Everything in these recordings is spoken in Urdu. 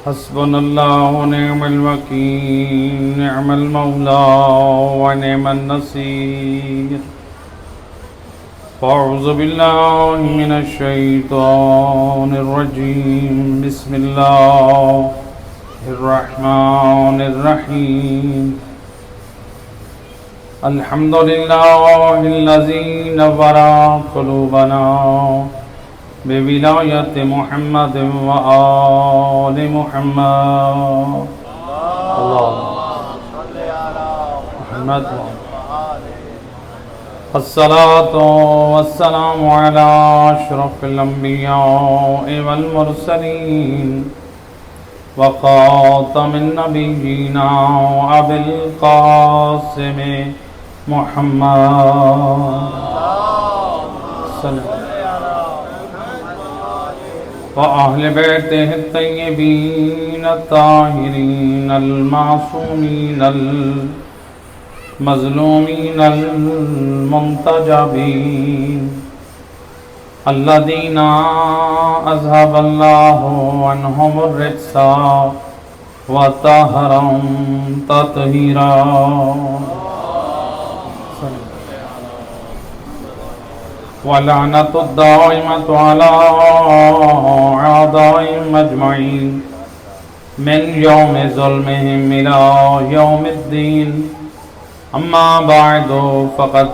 حسبنا الله ونعم الوكيل نعم المولى ونعم النصير فأعوذ بالله من الشيطان الرجيم بسم الله الرحمن الرحيم الحمد لله الذي نور قلوبنا بولایت محمد و آل محمد محمد الصلاة والسلام على أشرف الأنبياء والمرسلين وخاتم النبيين أبي القاسم محمد وأهل بيته الطيبين الطاهرين المعصومين المظلومين المنتجبين الذين أذهب الله عنهم الرجس وطهرهم تطهيرا ولعنة الدائمة على أعدائهم أجمعين من يوم ظلمهم إلى يوم الدين أما بعد فقد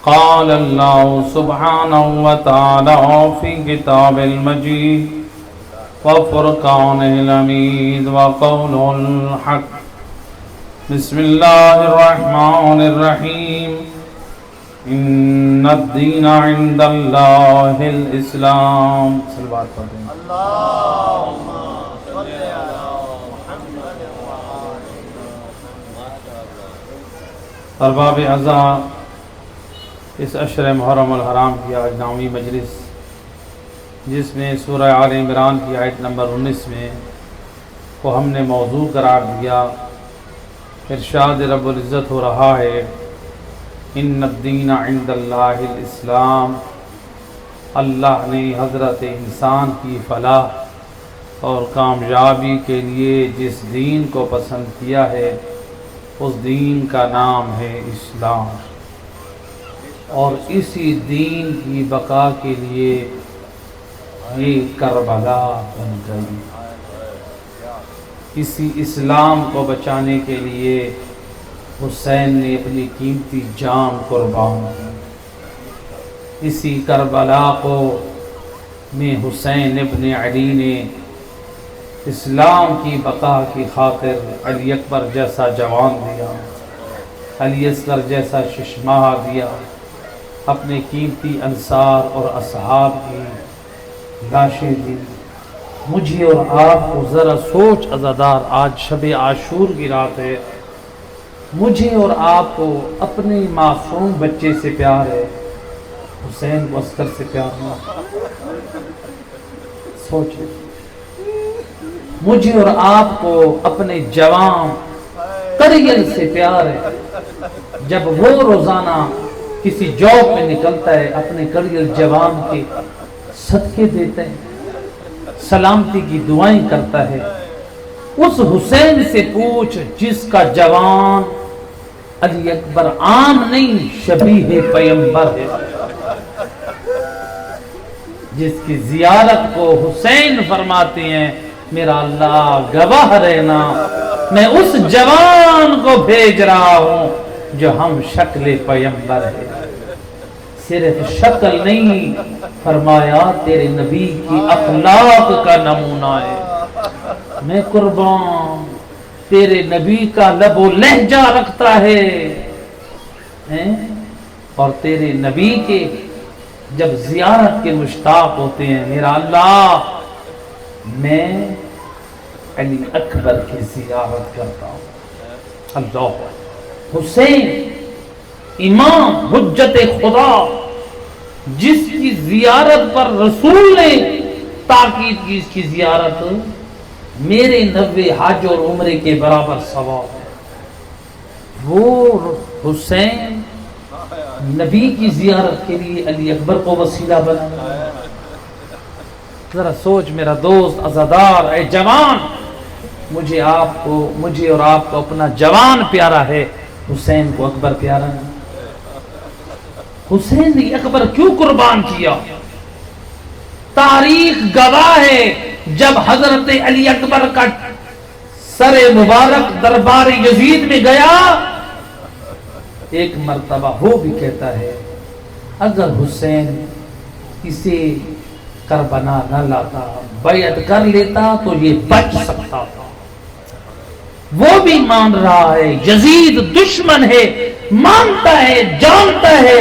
قال الله سبحانه وتعالى في كتاب المجيد وفرقانه الحميد وقوله الحق بسم الله الرحمن الرحيم ان الدین عند اللہ الاسلام صلوات پڑھیں اللہم صلی علی محمد ارباب اعزاء، اس عشر محرم الحرام کی آج نامی مجلس جس میں سورہ آل عمران کی آیت نمبر 19 میں کو ہم نے موضوع قرار دیا، ارشاد رب العزت ہو رہا ہے ان الدین عند اللہ الاسلام، اللہ نے حضرت انسان کی فلاح اور کامیابی کے لیے جس دین کو پسند کیا ہے اس دین کا نام ہے اسلام، اور اسی دین کی بقا کے لیے یہ کربلا بن گئی۔ اسی اسلام کو بچانے کے لیے حسین نے اپنی قیمتی جان قربان کی۔ اسی کربلا کو میں حسین ابن علی نے اسلام کی بقا کی خاطر علی اکبر جیسا جوان دیا، علی اصغر جیسا ششماہ دیا، اپنے قیمتی انصار اور اصحاب کی لاشیں دی۔ مجھے اور آپ کو ذرا سوچ عزادار، آج شب عاشور کی رات ہے، مجھے اور آپ کو اپنے معصوم بچے سے پیار ہے، حسین کو عسکر سے پیار نہ۔ سوچیں، مجھے اور آپ کو اپنے جوان کریل سے پیار ہے، جب وہ روزانہ کسی جاب میں نکلتا ہے اپنے کریل جوان کے صدقے دیتے ہیں، سلامتی کی دعائیں کرتا ہے۔ اس حسین سے پوچھ جس کا جوان علی اکبر عام نہیں شبیہ پیمبر ہے، جس کی زیارت کو حسین فرماتے ہیں میرا اللہ گواہ رہنا میں اس جوان کو بھیج رہا ہوں جو ہم شکل پیمبر ہے۔ صرف شکل نہیں، فرمایا تیرے نبی کی اخلاق کا نمونہ ہے۔ میں قربان، تیرے نبی کا لب و لہجہ رکھتا ہے، اور تیرے نبی کے جب زیارت کے مشتاق ہوتے ہیں میرا اللہ میں علی اکبر کی زیارت کرتا ہوں۔ اللہ حسین امام حجت خدا، جس کی زیارت پر رسول نے تاکید کی اس کی زیارت میرے 90 حج اور عمرے کے برابر ثواب ہے۔ وہ حسین نبی کی زیارت کے لیے علی اکبر کو وسیلہ بنا۔ ذرا سوچ میرا دوست عزادار، اے جوان، مجھے اور آپ کو اپنا جوان پیارا ہے، حسین کو اکبر پیارا نہیں۔ حسین نے اکبر کیوں قربان کیا؟ تاریخ گواہ ہے، جب حضرت علی اکبر کا سر مبارک دربار یزید میں گیا، ایک مرتبہ وہ بھی کہتا ہے اگر حسین اسے کربلا نہ لاتا، بیعت کر لیتا تو یہ بچ سکتا تھا۔ وہ بھی مان رہا ہے یزید دشمن ہے، مانتا ہے، جانتا ہے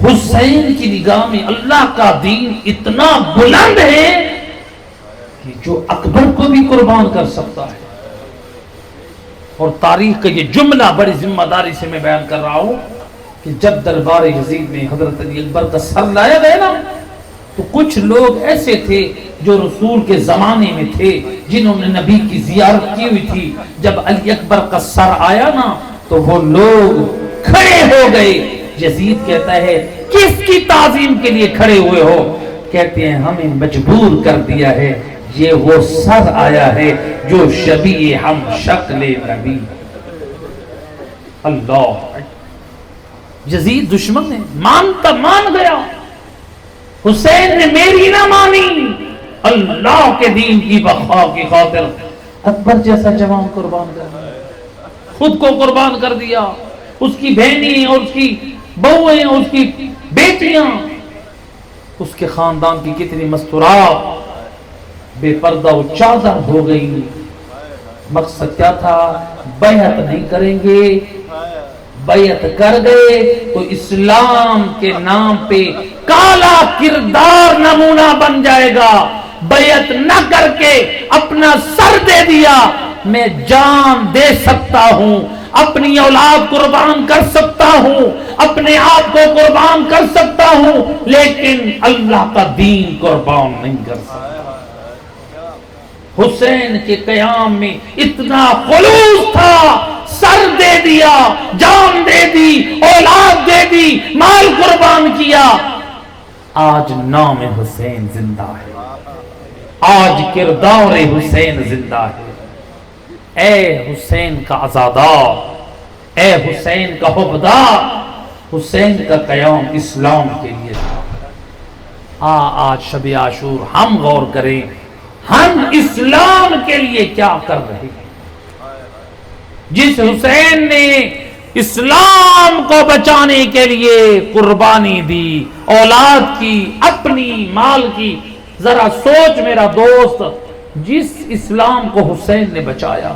حسین کی نگاہ میں اللہ کا دین اتنا بلند ہے کہ جو اکبر کو بھی قربان کر سکتا ہے۔ اور تاریخ کا یہ جملہ بڑی ذمہ داری سے میں بیان کر رہا ہوں کہ جب دربار یزید میں حضرت علی اکبر کا سر لایا گیا نا، تو کچھ لوگ ایسے تھے جو رسول کے زمانے میں تھے، جنہوں نے نبی کی زیارت کی ہوئی تھی، جب علی اکبر کا سر آیا نا تو وہ لوگ کھڑے ہو گئے۔ یزید کہتا ہے کس کی تعظیم کے لیے کھڑے ہوئے ہو؟ کہتے ہیں ہمیں مجبور کر دیا ہے، یہ وہ سر آیا ہے جو شبیہ ہم شکل نبی۔ اللہ، یزید دشمن ہے، مان گیا، حسین نے میری نہ مانی، اللہ کے دین کی بقا کی خاطر اکبر جیسا جوان قربان کر دیا، خود کو قربان کر دیا، اس کی بہنیں اور اس کی بہویں اور اس کی بیٹیاں، اس کے خاندان کی کتنی مستورات بے پردہ و چادر ہو گئی۔ مقصد کیا تھا؟ بیعت نہیں کریں گے، بیعت کر گئے تو اسلام کے نام پہ کالا کردار نمونہ بن جائے گا۔ بیعت نہ کر کے اپنا سر دے دیا، میں جان دے سکتا ہوں، اپنی اولاد قربان کر سکتا ہوں، اپنے آپ کو قربان کر سکتا ہوں، لیکن اللہ کا دین قربان نہیں کر سکتا۔ حسین کے قیام میں اتنا خلوص تھا، سر دے دیا، جان دے دی، اولاد دے دی، مال قربان کیا۔ آج نام حسین زندہ ہے، آج کردار حسین زندہ ہے۔ اے حسین کا عزادار، اے حسین کا حبدار، حسین کا قیام اسلام کے لیے تھا۔ آج شب عاشور ہم غور کریں، ہم اسلام کے لیے کیا کر رہے ہیں؟ جس حسین نے اسلام کو بچانے کے لیے قربانی دی، اولاد کی، اپنی مال کی، ذرا سوچ میرا دوست، جس اسلام کو حسین نے بچایا،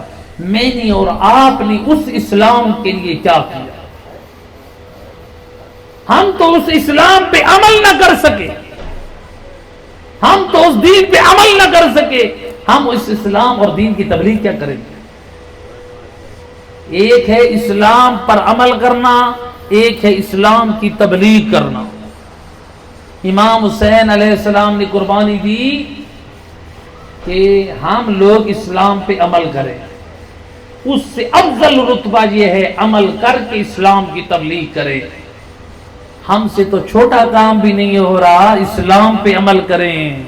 میں نے اور آپ نے اس اسلام کے لیے کیا کیا؟ ہم تو اس اسلام پہ عمل نہ کر سکے، ہم تو اس دین پہ عمل نہ کر سکے، ہم اس اسلام اور دین کی تبلیغ کیا کریں گے؟ ایک ہے اسلام پر عمل کرنا، ایک ہے اسلام کی تبلیغ کرنا۔ امام حسین علیہ السلام نے قربانی دی کہ ہم لوگ اسلام پہ عمل کریں، اس سے افضل رتبہ یہ ہے عمل کر کے اسلام کی تبلیغ کریں۔ ہم سے تو چھوٹا کام بھی نہیں ہو رہا، اسلام پہ عمل کریں،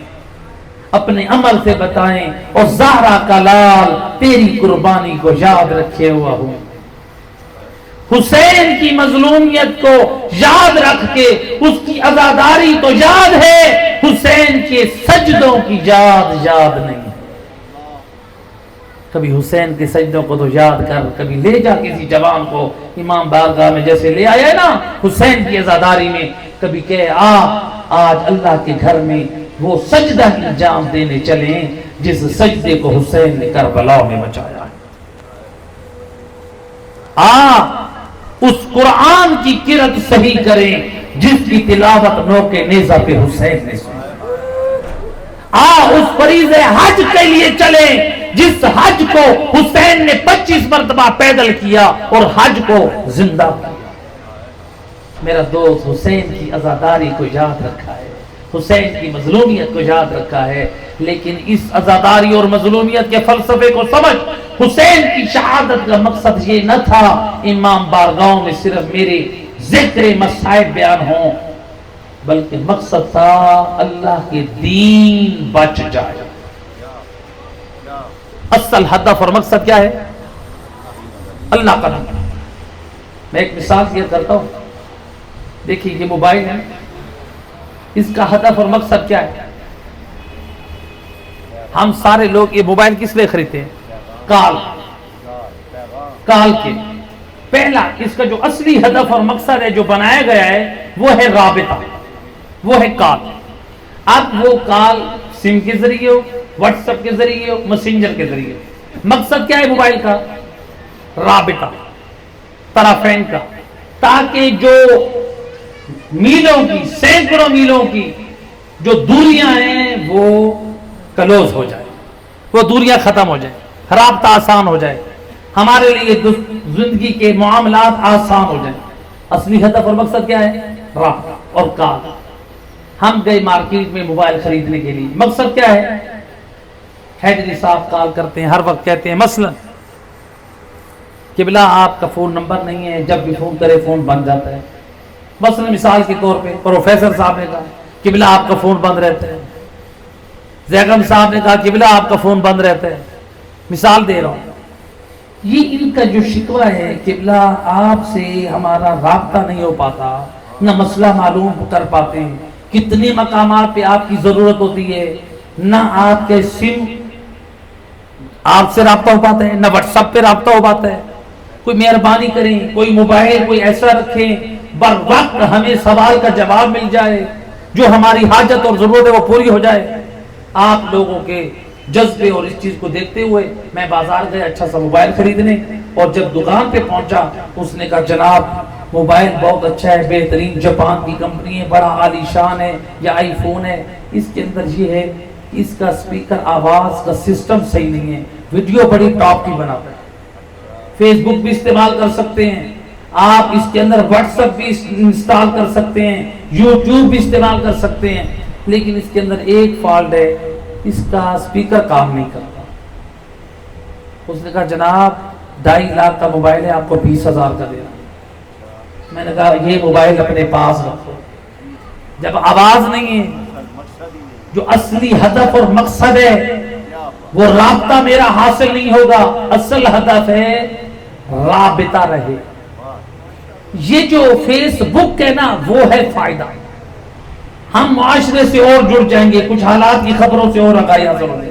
اپنے عمل سے بتائیں، اور زہرا کا لال تیری قربانی کو یاد رکھے ہوا ہوں، حسین کی مظلومیت کو یاد رکھ کے اس کی عزاداری تو یاد ہے، حسین کے سجدوں کی یاد نہیں۔ کبھی حسین کے سجدوں کو تو یاد کر، کبھی لے جا کسی جوان کو امام بارگاہ میں جیسے لے آیا نا حسین کی عزاداری میں، کبھی کہ آج اللہ کے گھر میں وہ سجدہ انجام دینے چلیں جس سجدے کو حسین نے کربلا میں بچایا ہے۔ اس قرآن کی قرأت صحیح کریں جس کی تلاوت نوک نیزہ پہ حسین نے سنی۔ اس فریضے حج کے لیے چلیں جس حج کو حسین نے 25 مرتبہ پیدل کیا اور حج کو زندہ کیا۔ میرا دوست حسین کی عزاداری کو یاد رکھا ہے، حسین کی مظلومیت کو یاد رکھا ہے، لیکن اس عزاداری اور مظلومیت کے فلسفے کو سمجھ، حسین کی شہادت کا مقصد یہ نہ تھا امام بارگاہوں میں صرف میرے ذکر مسائب بیان ہوں، بلکہ مقصد تھا اللہ کے دین بچ جائے. اصل ہدف اور مقصد کیا ہے؟ اللہ کا نام. میں ایک مثال شیئر کرتا ہوں. دیکھیے یہ موبائل ہے، اس کا ہدف اور مقصد کیا ہے؟ ہم سارے لوگ یہ موبائل کس لیے خریدتے ہیں؟ کال کے. پہلا اس کا جو اصلی ہدف اور مقصد ہے جو بنایا گیا ہے وہ ہے رابطہ، وہ ہے کال. اب وہ کال سم کے ذریعے ہو، واٹس ایپ کے ذریعے ہو، میسنجر کے ذریعے ہو. مقصد کیا ہے موبائل کا؟ رابطہ طرفین کا، تاکہ جو میلوں کی، سینکڑوں میلوں کی جو دوریاں ہیں وہ کلوز ہو جائے، وہ دوریاں ختم ہو جائے، رابطہ آسان ہو جائے، ہمارے لیے زندگی کے معاملات آسان ہو جائیں. اصلی ہدف اور مقصد کیا ہے؟ رابطہ اور کال. ہم گئے مارکیٹ میں موبائل خریدنے کے لیے، مقصد کیا ہے؟ حیدری صاحب کال کرتے ہیں، ہر وقت کہتے ہیں مثلا قبلہ آپ کا فون نمبر نہیں ہے، جب بھی فون کرے فون بند جاتا ہے. مثلا مثال کے طور پہ پروفیسر صاحب نے کہا قبلہ آپ کا فون بند رہتا ہے. زیغم صاحب نے کہا قبلہ آپ کا فون بند رہتا ہے. مثال دے رہا ہوں. یہ ان کا جو شکوہ ہے قبلہ آپ سے ہمارا رابطہ نہیں ہو پاتا، نہ مسئلہ معلوم کر پاتے ہیں، کتنے مقامات پہ آپ کی ضرورت ہوتی ہے، نہ آپ کے سم آپ سے رابطہ ہو پاتا ہے، نہ واٹس ایپ پہ رابطہ ہو پاتا ہے. کوئی مہربانی کریں، کوئی موبائل کوئی ایسا رکھیں بر وقت ہمیں سوال کا جواب مل جائے، جو ہماری حاجت اور ضرورت ہے وہ پوری ہو جائے. آپ لوگوں کے جذبے اور اس چیز کو دیکھتے ہوئے میں بازار گیا اچھا سا موبائل خریدنے، اور جب دکان پہ پہنچا اس نے کہا جناب موبائل بہت اچھا ہے، بہترین جاپان کی کمپنی ہے، بڑا عالی شان ہے، یہ آئی فون ہے، اس کے اندر یہ ہے اس کا سپیکر آواز کا سسٹم صحیح نہیں ہے، ویڈیو بڑی ٹاپ کی بناتا ہے، فیس بک بھی استعمال کر سکتے ہیں آپ، اس کے اندر واٹس ایپ بھی انسٹال کر سکتے ہیں، یوٹیوب بھی استعمال کر سکتے ہیں، لیکن اس کے اندر ایک فالٹ ہے، اس کا سپیکر کام نہیں کرتا. اس نے کہا جناب 2.5 لاکھ کا موبائل ہے، آپ کو 20,000 کا دینا. میں نے کہا یہ موبائل اپنے پاس رکھو. جب آواز نہیں ہے، جو اصلی ہدف اور مقصد ہے وہ رابطہ میرا حاصل نہیں ہوگا. اصل ہدف ہے رابطہ رہے. یہ جو فیس بک ہے نا وہ ہے فائدہ. ہم معاشرے سے اور جڑ جائیں گے، کچھ حالات کی خبروں سے اور آگاہی حاصل ہو گی.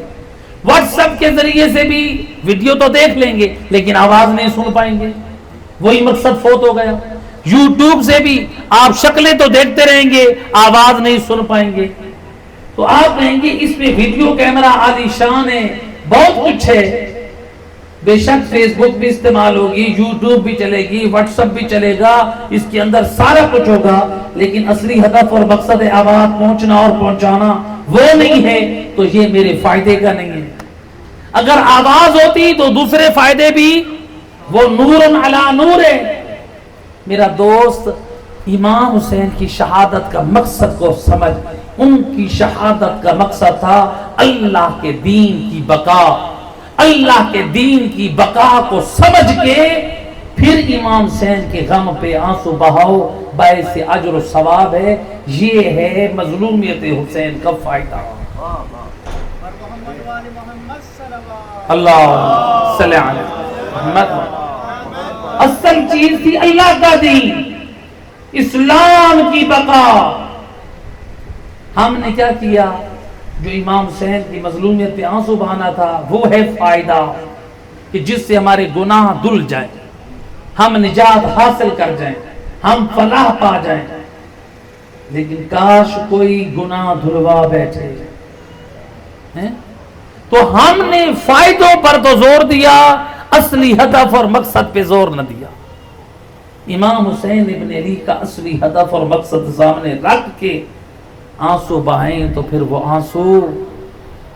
واٹس ایپ کے ذریعے سے بھی ویڈیو تو دیکھ لیں گے لیکن آواز نہیں سن پائیں گے، وہی مقصد فوت ہو گیا. یوٹیوب سے بھی آپ شکلیں تو دیکھتے رہیں گے، آواز نہیں سن پائیں گے. تو آپ کہیں گے اس میں ویڈیو کیمرہ عالی شان ہے، بہت کچھ ہے. بے شک فیس بک بھی استعمال ہوگی، یوٹیوب بھی چلے گی، واٹس ایپ بھی چلے گا، اس کے اندر سارا کچھ ہوگا، لیکن اصلی ہدف اور مقصد آواز پہنچنا اور پہنچانا وہ نہیں ہے تو یہ میرے فائدے کا نہیں ہے. اگر آواز ہوتی تو دوسرے فائدے بھی، وہ نور علی نور ہے. میرا دوست امام حسین کی شہادت کا مقصد کو سمجھ، ان کی شہادت کا مقصد تھا اللہ کے دین کی بقا. اللہ کے دین کی بقا کو سمجھ کے پھر امام حسین کے غم پہ آنسو بہاؤ، باعث اجر و ثواب ہے. یہ ہے مظلومیت حسین کا فائدہ. اللہ صلی علی محمد. اصل چیز تھی اللہ کا دین، اسلام کی بقا. ہم نے کیا کیا؟ جو امام حسین کی مظلومیت پہ آنسو بہانا تھا وہ ہے فائدہ، کہ جس سے ہمارے گناہ دھل جائیں، ہم نجات حاصل کر جائیں، ہم فلاح پا جائیں. لیکن کاش کوئی گناہ دھلوا بیٹھے. تو ہم نے فائدوں پر تو زور دیا، اصلی ہدف اور مقصد پہ زور نہ دیا. امام حسین ابن علی کا اصلی ہدف اور مقصد سامنے رکھ کے آنسو بہائیں تو پھر وہ آنسو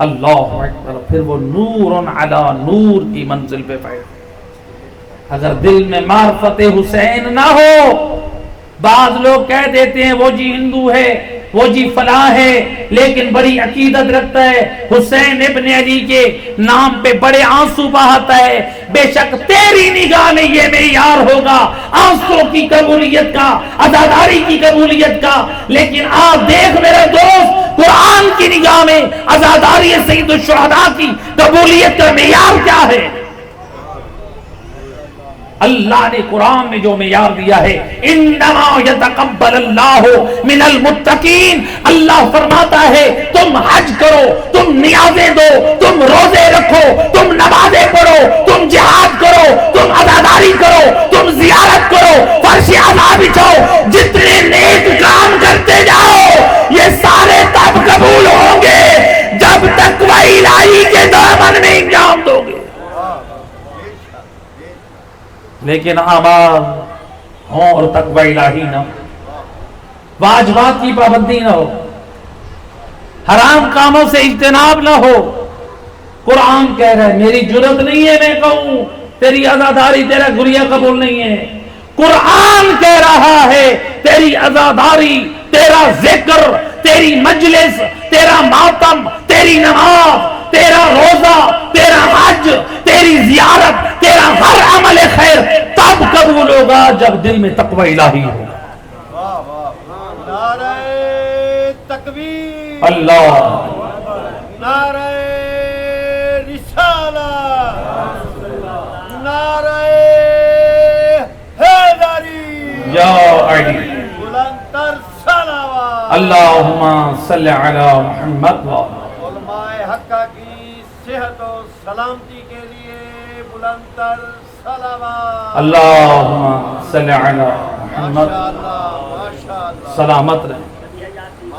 اللہ اکبر، پھر وہ نور علی نور کی منزل پہ پائے. اگر دل میں معرفت حسین نہ ہو، بعض لوگ کہہ دیتے ہیں وہ جی ہندو ہے، وہ جی فلاں ہے لیکن بڑی عقیدت رکھتا ہے، حسین ابن علی کے نام پہ بڑے آنسو بہاتا ہے، بے شک تیری نگاہ میں یہ معیار ہوگا آنسو کی قبولیت کا، عزاداری کی قبولیت کا، لیکن آپ دیکھ میرے دوست قرآن کی نگاہ میں عزاداری سید الشہداء کی قبولیت کا معیار کیا ہے؟ اللہ نے قرآن میں جو معیار دیا ہے، انما یتقبل اللہ من المتقین، اللہ فرماتا ہے تم حج کرو، تم نیازیں دو، تم روزے رکھو، تم نمازیں پڑھو، تم جہاد کرو، تم عزاداری کرو، تم زیارت کرو، فرش عزا بچھاؤ، جتنے نیک کام کرتے جاؤ یہ سارے تب قبول ہوں گے جب تقوی الہی کے دامن میں انجام دو گے۔ لیکن اعمال ہوں اور تقوی الہی نہ ہو، واجبات کی پابندی نہ ہو، حرام کاموں سے اجتناب نہ ہو۔ قرآن کہہ رہا ہے میری جرت نہیں ہے میں کہوں تیری عزاداری تیرا گریہ قبول نہیں ہے، قرآن کہہ رہا ہے تیری عزاداری، تیرا ذکر، تیری مجلس، تیرا ماتم، تیری نماز، تیرا روزہ، تیرا حج، تیری زیارت، تیرا ہر عمل خیر تب قبول ہوگا جب دل میں تقوی الہی ہوگا۔ نعرہ تکبیر، اللہ، نعرہ رسالت، نعرہ حیدری، یا علی، بلندتر صلوات، اللہم صلی علی محمد وآلہ۔ علماء حقہ کی صحت و سلامتی کے لیے بلندتر صلوات، اللہم صلی علی محمد، ماشاءاللہ ماشاءاللہ، سلامت رہے۔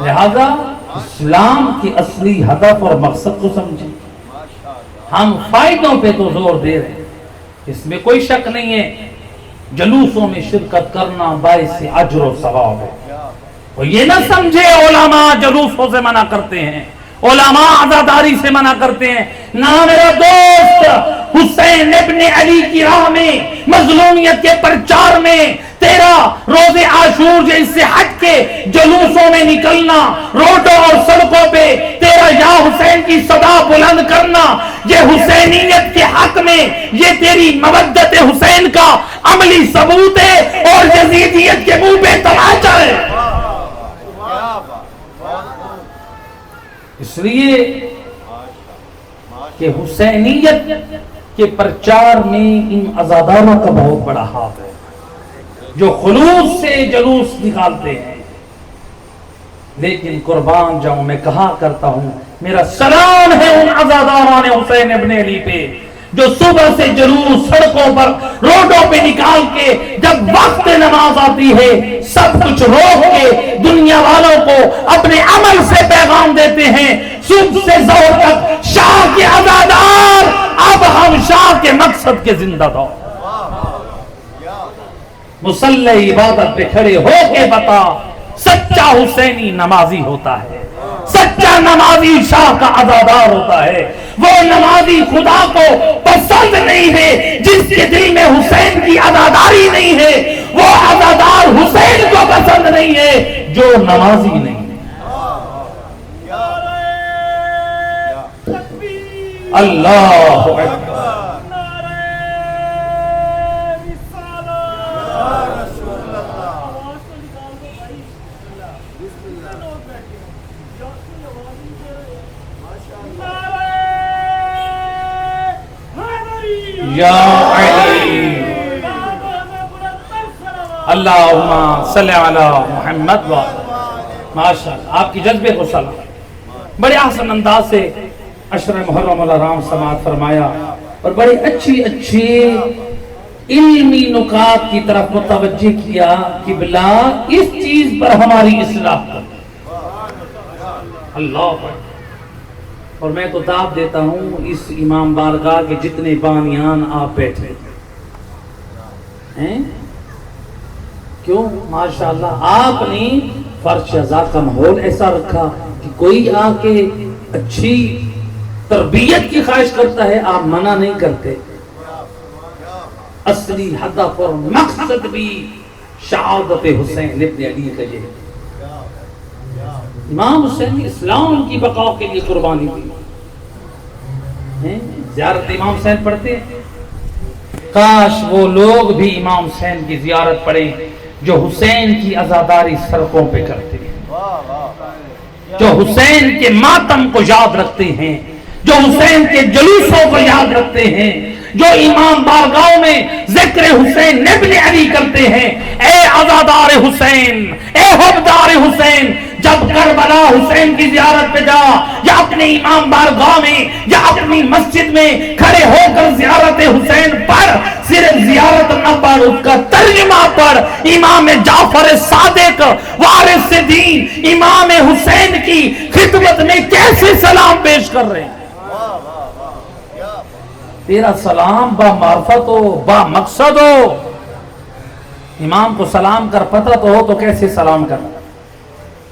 لہذا اسلام کی اصلی ہدف اور مقصد کو سمجھیں، ہم فائدوں پہ تو زور دے رہے ہیں، اس میں کوئی شک نہیں ہے، جلوسوں میں شرکت کرنا باعث اجر و ثواب ہے۔ اور یہ نہ سمجھے علماء جلوسوں سے منع کرتے ہیں، علماء عزاداری سے منع کرتے ہیں، نہ میرا دوست، حسین ابن علی کی راہ میں، مظلومیت کے پرچار میں تیرا روز عاشور جیسے حج کے جلوسوں میں نکلنا، روڈوں اور سڑکوں پہ تیرا یا حسین کی صدا بلند کرنا، یہ حسینیت کے حق میں یہ تیری مودت حسین کا عملی ثبوت ہے اور یزیدیت کے منہ پہ تماچا ہے۔ اس لیے کہ حسینیت کے پرچار میں ان عزاداروں کا بہت بڑا ہاتھ ہے جو خلوص سے جلوس نکالتے ہیں، لیکن قربان جاؤں میں کہا کرتا ہوں میرا سلام ہے ان عزاداران حسین ابن علی پہ جو صبح سے جلوس سڑکوں پر روڈوں پہ نکال کے جب وقت نماز آتی ہے سب کچھ روک کے دنیا والوں کو اپنے عمل سے پیغام دیتے ہیں، صبح سے ظہر تک شاہ کے عزادار، اب ہم شاہ کے مقصد کے زندہ دار، مصلی عبادت پہ کھڑے ہو کے بتا سچا حسینی نمازی ہوتا ہے، سچا نمازی شاہ کا عزادار ہوتا ہے، وہ نمازی خدا کو پسند نہیں ہے جس کے دل میں حسین کی عزاداری نہیں ہے، وہ عزادار حسین کو پسند نہیں ہے جو نمازی نہیں ہے۔ اللہ اکبر، یا علی، اللہم صلی علی محمد ماشاءاللہ، آپ کی جذبے کو سلام۔ بڑے احسن انداز سے عشر محرم الحرام سماعت فرمایا اور بڑے اچھی علمی نکات کی طرف متوجہ کیا کہ بلا اس چیز پر ہماری اصلاح کر۔ اللہ اکبر۔ اور میں تو دعوت دیتا ہوں اس امام بارگاہ کے جتنے بانیان آپ بیٹھے ہیں، کیوں ماشاءاللہ آپ نے فرش عزا کا ماحول ایسا رکھا کہ کوئی آ کے اچھی تربیت کی خواہش کرتا ہے آپ منع نہیں کرتے، اصلی ہدف اور مقصد بھی شہادت حسین ابن علی کا یہ ہے۔ امام حسین نے اسلام کی بقا کے لیے قربانی دی. زیارت امام حسین پڑھتے ہیں. کاش وہ لوگ بھی امام حسین کی زیارت پڑھیں جو حسین کی عزاداری سڑکوں پہ کرتے ہیں, جو حسین کے ماتم کو یاد رکھتے ہیں, جو حسین کے جلوسوں کو یاد رکھتے ہیں, جو امام بارگاہوں میں ذکر حسین ابن علی کرتے ہیں. اے عزادار حسین, اے حبدار حسین, جب کربلا حسین کی زیارت پہ جا, یا اپنے امام بارگاہ میں یا اپنی مسجد میں کھڑے ہو کر زیارت حسین پڑھ. صرف زیارت نہ پڑھ, اس کا ترجمہ پڑھ. امام جعفر صادق وارث دین امام حسین کی خدمت میں کیسے سلام پیش کر رہے ہیں. تیرا سلام با معرفت ہو, با مقصد ہو. امام کو سلام کر پتہ تو ہو تو کیسے سلام کرنا,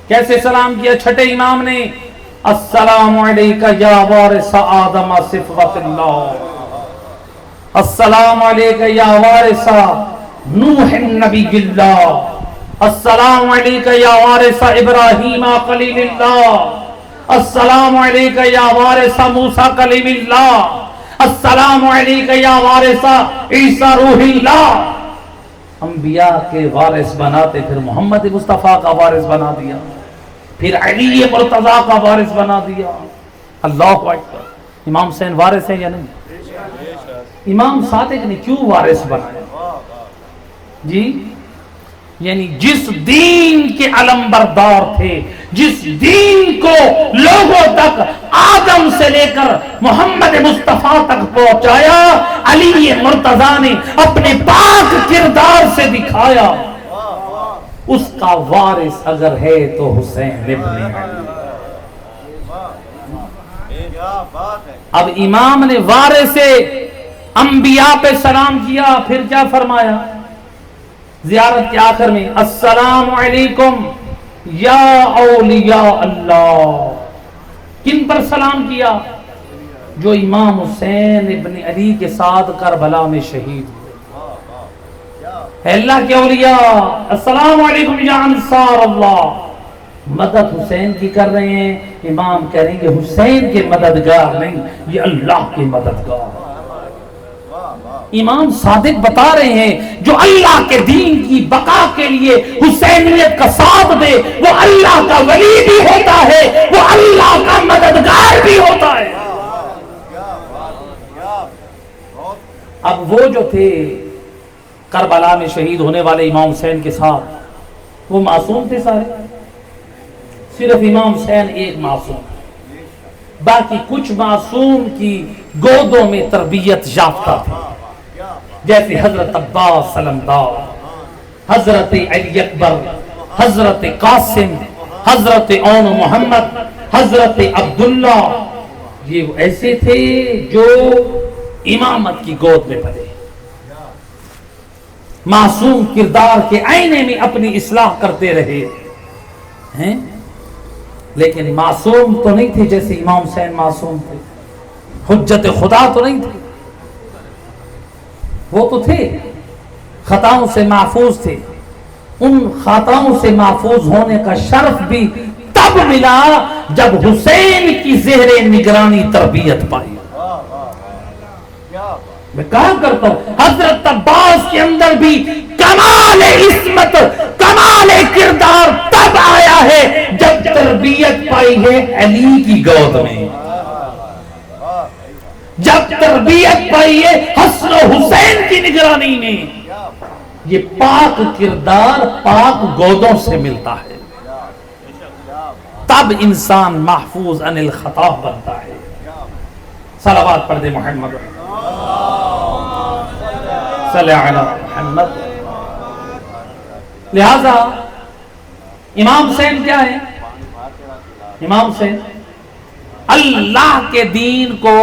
کیسے سلام کیا چھٹے امام نے. السلام علیکہ یا وارث آدم صفوت اللہ, السلام علیکہ یا وارث نوح نبی اللہ, السلام علیکہ یا وارث ابراہیم خلیل اللہ, السلام علیکہ یا وارث موسیٰ کلیم اللہ, السلام علیکہ یا وارث عیسیٰ روح اللہ. انبیاء کے وارث بناتے, پھر محمد مصطفیٰ کا وارث بنا دیا, پھر علی مرتضیٰ کا وارث بنا دیا. اللہ اکبر. امام حسین وارث ہے یا نہیں؟ امام صادق نے کیوں وارث بنایا جی؟ یعنی جس دین کے علمبردار تھے, جس دین کو لوگوں تک آدم سے لے کر محمد مصطفیٰ تک پہنچایا, علی مرتضیٰ نے اپنے پاک کردار سے دکھایا. اس کا وارث اگر ہے تو حسین ابن علی. اب امام نے وارث انبیاء پہ سلام کیا, پھر کیا فرمایا زیارت کے آخر میں؟ السلام علیکم یا اولیاء اللہ. کن پر سلام کیا؟ جو امام حسین ابن علی کے ساتھ کربلا میں شہید ہوئے. اے اللہ کے اولیاء, السلام علیکم یا انصار اللہ. مدد حسین کی کر رہے ہیں. امام کہہ رہے ہیں کہ حسین کے مددگار نہیں, یہ اللہ کے مددگار. امام صادق بتا رہے ہیں جو اللہ کے دین کی بقا کے لیے حسینیت کا ساتھ دے, وہ اللہ کا ولی بھی ہوتا ہے, وہ اللہ کا مددگار بھی ہوتا ہے. اب وہ جو تھے کربلا میں شہید ہونے والے امام حسین کے ساتھ, وہ معصوم تھے سارے؟ صرف امام حسین ایک معصوم, باقی کچھ معصوم کی گودوں میں تربیت یافتہ تھے, جیسے حضرت عباس سلمدار, حضرت علی اکبر, حضرت قاسم, حضرت اون محمد, حضرت عبداللہ. یہ ایسے تھے جو امامت کی گود میں پڑے, معصوم کردار کے آئینے میں اپنی اصلاح کرتے رہے ہیں. لیکن معصوم تو نہیں تھے جیسے امام حسین معصوم تھے, حجت خدا تو نہیں تھے. وہ تو تھے خطاؤں سے محفوظ تھے. ان خطاؤں سے محفوظ ہونے کا شرف بھی تب ملا جب حسین کی زہر نگرانی تربیت پائی. میں کہا کرتا ہوں حضرت عباس کے اندر بھی کمال عصمت, کمال کردار تب آیا ہے جب تربیت پائی ہے علی کی گود میں, جب تربیت پائی ہے حسن و حسین کی نگرانی میں. یہ پاک کردار پاک گودوں سے ملتا ہے, تب انسان محفوظ عن الخطا بنتا ہے. صلوات پڑھ دے محمد, صلی علی محمد. لہذا امام حسین کیا ہے؟ امام حسین اللہ کے دین کو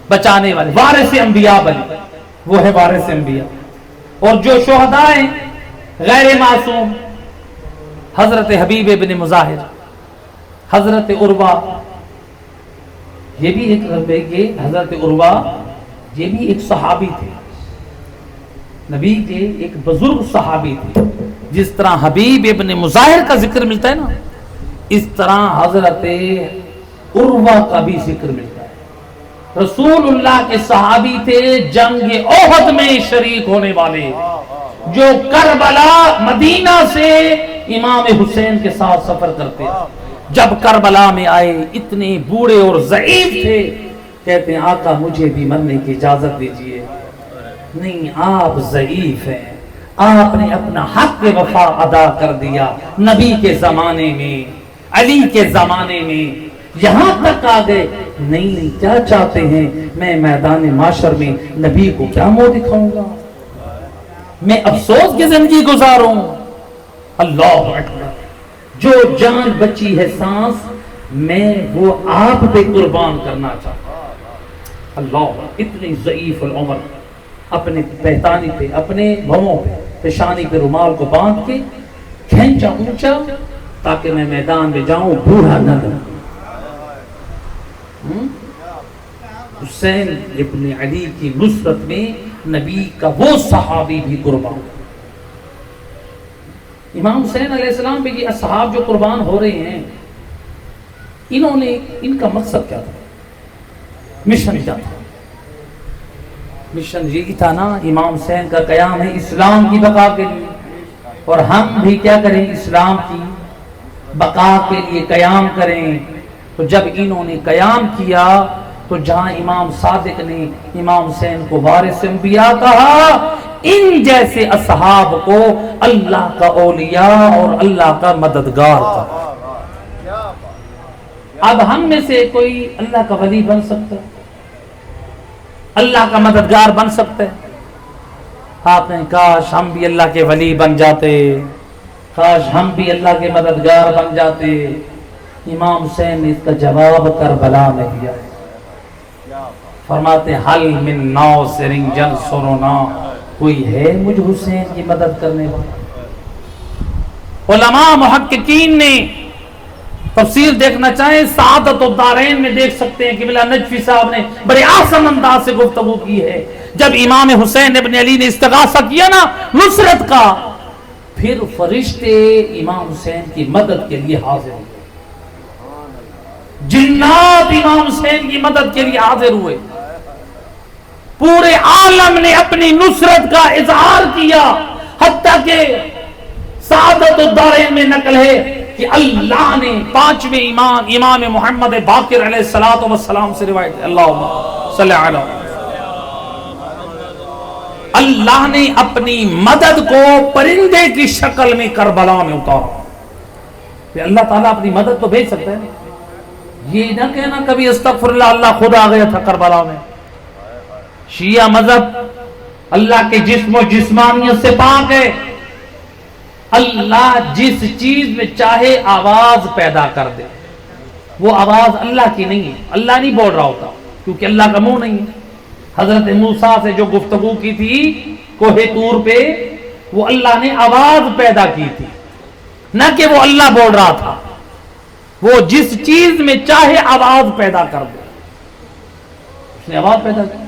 بچانے والے وارث انبیاء بنے, وہ ہے وارث انبیاء. اور جو شہداء ہیں غیر معصوم, حضرت حبیب ابن مظاہر, حضرت عروہ, یہ بھی ایک حضرت عروہ یہ بھی ایک صحابی تھے, نبی کے ایک بزرگ صحابی تھے. جس طرح حبیب ابن مظاہر کا ذکر ملتا ہے نا, اس طرح حضرت عروہ کا بھی ذکر ملتا ہے۔ رسول اللہ کے صحابی تھے، جنگ احد میں شریک ہونے والے، جو کربلا مدینہ سے امام حسین کے ساتھ سفر کرتے ہیں۔ جب کربلا میں آئے اتنے بوڑھے اور ضعیف تھے، کہتے ہیں آقا مجھے بھی مرنے کی اجازت دیجئے۔ نہیں، آپ ضعیف ہیں، آپ نے اپنا حق وفا ادا کر دیا نبی کے زمانے میں، علی کے زمانے میں، یہاں تک آ گئے۔ نہیں، کیا چاہتے ہیں؟ میں میدان معاشر میں نبی کو کیا منہ دکھاؤں گا؟ میں افسوس کی زندگی گزاروں۔ اللہ اکبر، جو جان بچی ہے سانس میں وہ آپ پہ قربان کرنا چاہتا ہوں۔ اللہ، اتنی ضعیف العمر، اپنے پیتانی پہ، اپنے بھووں پہ، پیشانی پہ رومال کو باندھ کے کھینچا اونچا تاکہ میں میدان میں جاؤں بوڑھا نہ لگوں۔ حسین ابن علی کی نصرت میں نبی کا وہ صحابی بھی قربان۔ امام حسین علیہ السلام پہ یہ اصحاب جو قربان ہو رہے ہیں، ان کا مقصد کیا تھا؟ مشن کیا تھا؟ مشن یہ تھا نا، امام حسین کا قیام ہے اسلام کی بقا کے لیے، اور ہم بھی کیا کریں؟ اسلام کی بقا کے لیے قیام کریں۔ تو جب انہوں نے قیام کیا تو جہاں امام صادق نے امام حسین کو وارث انبیاء کہا، ان جیسے اصحاب کو اللہ کا اولیاء اور اللہ کا مددگار کہا۔ اب ہم میں سے کوئی اللہ کا ولی بن سکتا ہے، اللہ کا مددگار بن سکتا ہے؟ آپ نے کاش ہم بھی اللہ کے ولی بن جاتے، کاش ہم بھی اللہ کے مددگار بن جاتے۔ امام حسین نے اس کا جواب کربلا میں دیا ہے۔ فرماتے حل من ناصر ینصرنا، کوئی ہے مجھ حسین کی مدد کرنے والا؟ علماء محققین نے تفسیر دیکھنا چاہیں سعادت الدارین میں دیکھ سکتے ہیں کہ قبلہ نجفی صاحب نے بڑے آسان انداز سے گفتگو کی ہے۔ جب امام حسین ابن علی نے استغاثہ کیا نا نصرت کا، پھر فرشتے امام حسین کی مدد کے لیے حاضر ہوئے، جنات امام حسین کی مدد کے لیے حاضر ہوئے، پورے عالم نے اپنی نصرت کا اظہار کیا، حتیٰ کہ سعادت الدارین میں نقل ہے کہ اللہ نے پانچویں امام محمد باقر علیہ السلام سے روایت ہے، اللہم صلی علی اللہ نے اپنی مدد کو پرندے کی شکل میں کربلا میں اتارا۔ کہ اللہ تعالیٰ اپنی مدد تو بھیج سکتا ہے، یہ نہ کہنا کبھی استغفر اللہ اللہ خود آ گیا تھا کربلا میں۔ شیعہ مذہب اللہ کے جسم و جسمانیت سے پاک ہے، اللہ جس چیز میں چاہے آواز پیدا کر دے، وہ آواز اللہ کی نہیں ہے، اللہ نہیں بول رہا ہوتا کیونکہ اللہ کا منہ نہیں ہے۔ حضرت موسیٰ سے جو گفتگو کی تھی کوہ طور پہ، وہ اللہ نے آواز پیدا کی تھی، نہ کہ وہ اللہ بول رہا تھا۔ وہ جس چیز میں چاہے آواز پیدا کر دے، اس نے آواز پیدا کی۔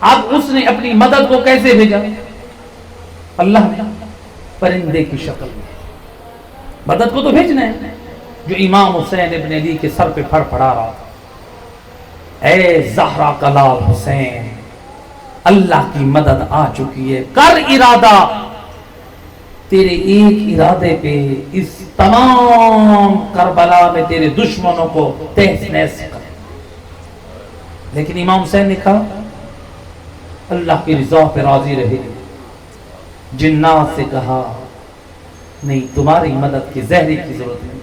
اب اس نے اپنی مدد کو کیسے بھیجا؟ اللہ نے پرندے کی شکل میں مدد کو تو بھیجنا ہے، جو امام حسین ابن علی کے سر پہ پھڑ پڑا رہا تھا۔ اے زہرا کا لال حسین، اللہ کی مدد آ چکی ہے، کر ارادہ، تیرے ایک ارادے پہ اس تمام کربلا میں تیرے دشمنوں کو تہس نہس کر۔ لیکن امام حسین نے کہا اللہ کی رضا پہ راضی رہے۔ جنات سے کہا نہیں، تمہاری مدد کی زہری کی ضرورت نہیں،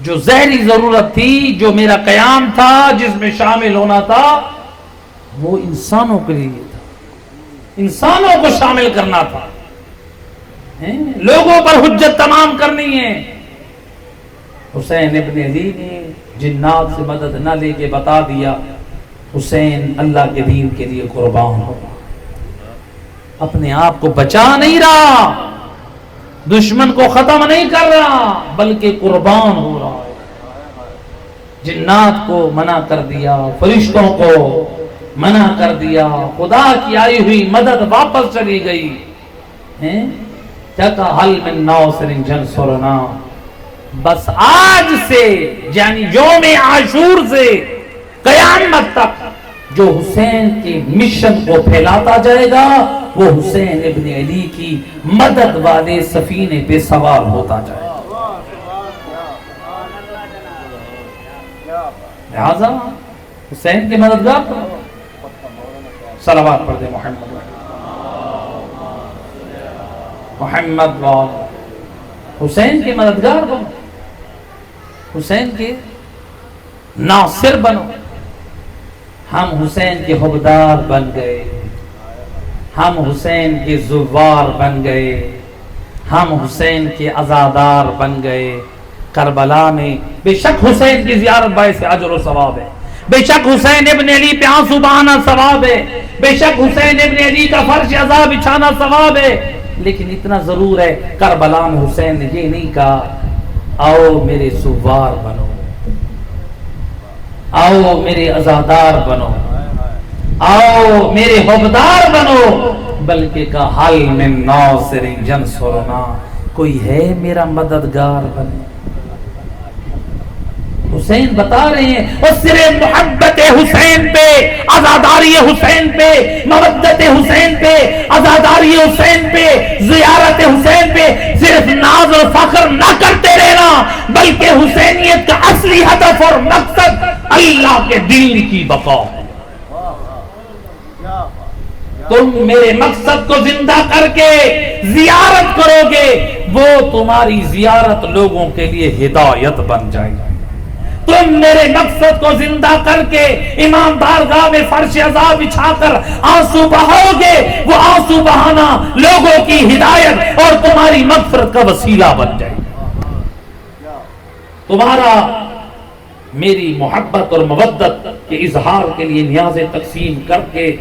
جو زہری ضرورت تھی، جو میرا قیام تھا، جس میں شامل ہونا تھا، وہ انسانوں کے لیے تھا، انسانوں کو شامل کرنا تھا، لوگوں پر حجت تمام کرنی ہے۔ حسین ابن علی نے جنات سے مدد نہ لے کے بتا دیا حسین اللہ کے دین کے لیے قربان ہو، اپنے آپ کو بچا نہیں رہا، دشمن کو ختم نہیں کر رہا، بلکہ قربان ہو رہا ہے۔ جنات کو منع کر دیا، فرشتوں کو منع کر دیا، خدا کی آئی ہوئی مدد واپس چلی گئی۔ کیا کہا حل من ناصر ینصرنا، بس آج سے یعنی یوم عاشور سے قیامت تک جو حسین کے مشن کو پھیلاتا جائے گا وہ حسین ابن علی کی مدد والے سفینے پہ سوار ہوتا جائے گا. لہذا حسین کے مددگار بنو. صلوات پڑھ دے محمد محمد وال. حسین کے مددگار بنو, حسین کے ناصر بنو. ہم حسین کے حبدار بن گئے, ہم حسین کے زوار بن گئے, ہم حسین کے عزادار بن گئے. کربلا میں بے شک حسین کی زیارت باعث اجر و ثواب ہے, بے شک حسین ابن علی پہ آنسو بہانا ثواب ہے, بے شک حسین ابن علی کا فرش عذاب بچھانا ثواب ہے. لیکن اتنا ضرور ہے کربلا میں حسین نے یہ نہیں کہا آؤ میرے زوار بنو, آؤ میرے عزادار بنو, آؤ میرے حبدار بنو, بلکہ کہا حل من ناصر ینصرنا, کوئی ہے میرا مددگار بنے. حسین بتا رہے ہیں اور صرف محبت حسین پہ, عزاداری حسین پہ, مودت حسین پہ, عزاداری حسین پہ, زیارت حسین پہ صرف ناز و فخر نہ کرتے رہنا, بلکہ حسینیت کا اصلی ہدف اور مقصد اللہ کے دین کی بقا ہے. تم میرے مقصد کو زندہ کر کے زیارت کرو گے, وہ تمہاری زیارت لوگوں کے لیے ہدایت بن جائے گی. تم میرے مقصد کو زندہ کر کے امام بارگاہ میں فرش عذاب بچھا کر آنسو بہاؤ گے, وہ آنسو بہانا لوگوں کی ہدایت اور تمہاری مغفرت کا وسیلہ بن جائے گا. تمہارا میری محبت اور مودت کے اظہار کے لیے نیازیں تقسیم کر کے,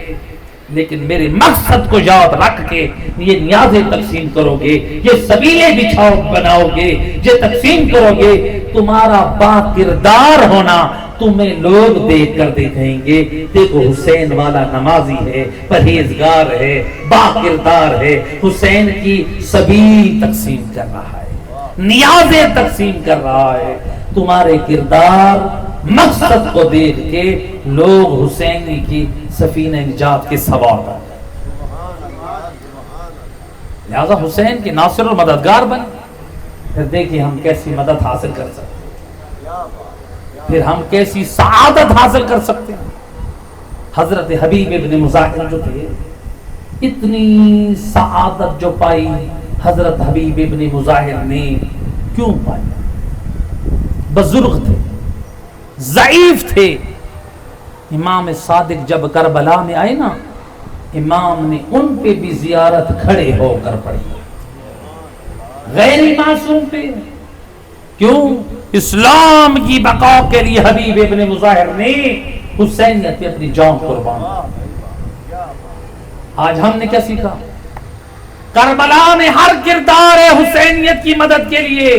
لیکن میرے مقصد کو یاد رکھ کے یہ نیازیں تقسیم کرو گے, یہ سبیلے بچھاؤ بناؤ گے, یہ تقسیم کرو گے, تمہارا با کردار ہونا تمہیں لوگ دیکھ کر دیکھیں گے دیکھو حسین والا نمازی ہے, پرہیزگار ہے, با کردار ہے, حسین کی سبیل تقسیم کر رہا ہے, نیازیں تقسیم کر رہا ہے. تمہارے کردار مقصد کو دیکھ کے لوگ حسین کی سفینہ نجات کے سوار ہیں. لہذا حسین کے ناصر اور مددگار بنے. پھر دیکھیں ہم کیسی مدد حاصل کر سکتے ہیں, پھر ہم کیسی سعادت حاصل کر سکتے ہیں. حضرت حبیب ابن مظاہر جو تھے, اتنی سعادت جو پائی حضرت حبیب ابن مظاہر نے کیوں پائی؟ بزرگ تھے, ضعیف تھے. امام صادق جب کربلا میں آئے نا, امام نے ان پہ بھی زیارت کھڑے ہو کر پڑھی, غیر معصوم پہ. کیوں؟ اسلام کی بقا کے لیے حبیب ابن مظاہر نے حسینیت پہ اپنی جان قربان کی. آج ہم نے کیا سیکھا؟ کربلا میں ہر کردار ہے حسینیت کی مدد کے لیے.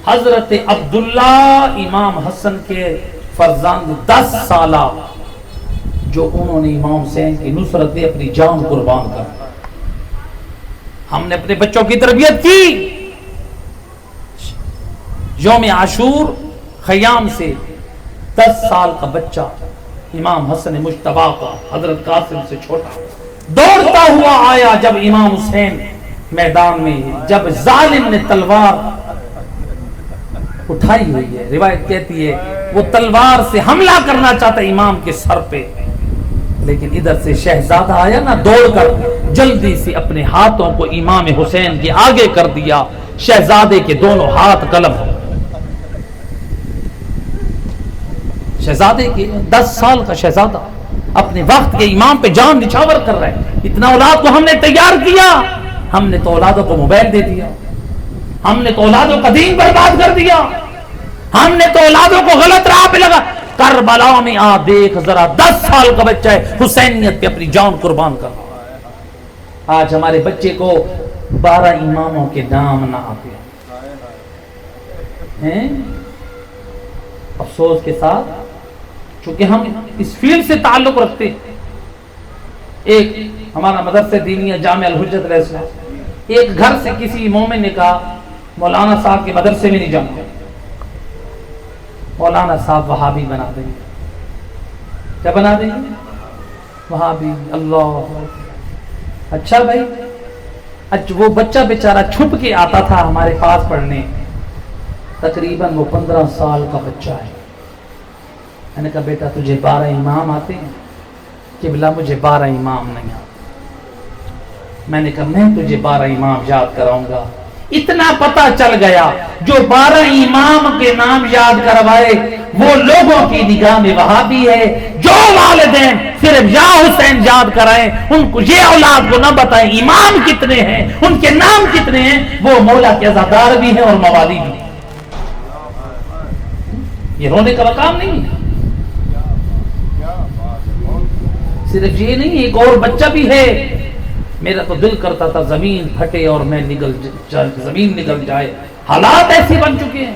حضرت عبداللہ امام حسن کے فرزند 10 سالہ جو انہوں نے امام حسین کی نصرت پہ اپنی جان قربان کر. ہم نے اپنے بچوں کی تربیت کی. یوم عاشور خیام سے 10 سال کا بچہ امام حسن مجتبیٰ کا حضرت قاسم سے چھوٹا دوڑتا ہوا آیا. جب امام حسین میدان میں, جب ظالم نے تلوار اٹھائی ہوئی ہے, روایت کہتی ہے وہ تلوار سے حملہ کرنا چاہتا امام کے سر پہ, لیکن ادھر سے شہزادہ آیا نا, دوڑ کر جلدی سے اپنے ہاتھوں کو امام حسین کے آگے کر دیا. شہزادے کے دونوں ہاتھ قلم ہو. شہزادے کے 10 سال کا شہزادہ اپنے وقت کے امام پہ جان نچھاور کر رہے ہیں. اتنا اولاد کو ہم نے تیار کیا, ہم نے تو اولادوں کو موبائل دے دیا, ہم نے تو اولادوں کا دین برباد کر دیا, ہم نے تو اولادوں کو غلط راہ پہ لگا. کربلا میں آ دیکھ ذرا, 10 سال کا بچہ ہے حسینیت پہ اپنی جان قربان کر رہا ہے. آج ہمارے بچے کو 12 اماموں کے نام نہ آتے ہیں. افسوس کے ساتھ, چونکہ ہم اس فیلڈ سے تعلق رکھتے ہیں. ایک ہمارا مدرسہ دینیہ جامعہ الحجت علیہ السلام, ایک گھر سے کسی مومن نے کہا مولانا صاحب کے مدرسے میں نہیں جاؤں گا، مولانا صاحب وہابی بنا دیں گے. کیا بنا دیں گے؟ وہابی. اللہ. اچھا بھائی، وہ بچہ بیچارہ چھپ کے آتا تھا ہمارے پاس پڑھنے، تقریباً وہ 15 سال کا بچہ ہے. میں نے کہا بیٹا تجھے 12 امام آتے ہیں؟ کہ بلا مجھے 12 امام نہیں آتے. میں نے کہا میں تجھے 12 امام یاد کراؤں گا. اتنا پتہ چل گیا جو 12 امام کے نام یاد کروائے وہ لوگوں کی نگاہ میں وہابی ہے. جو والدین صرف یا حسین یاد کرائیں، ان کو یہ اولاد کو نہ بتائیں امام کتنے ہیں، ان کے نام کتنے ہیں، وہ مولا کے عزادار بھی ہیں اور موالی بھی ہیں. یہ رونے کا مقام نہیں ہے. صرف یہ نہیں، ایک اور بچہ بھی ہے. میرا تو دل کرتا تھا زمین پھٹے اور میں زمین نگل جائے. حالات ایسے بن چکے ہیں.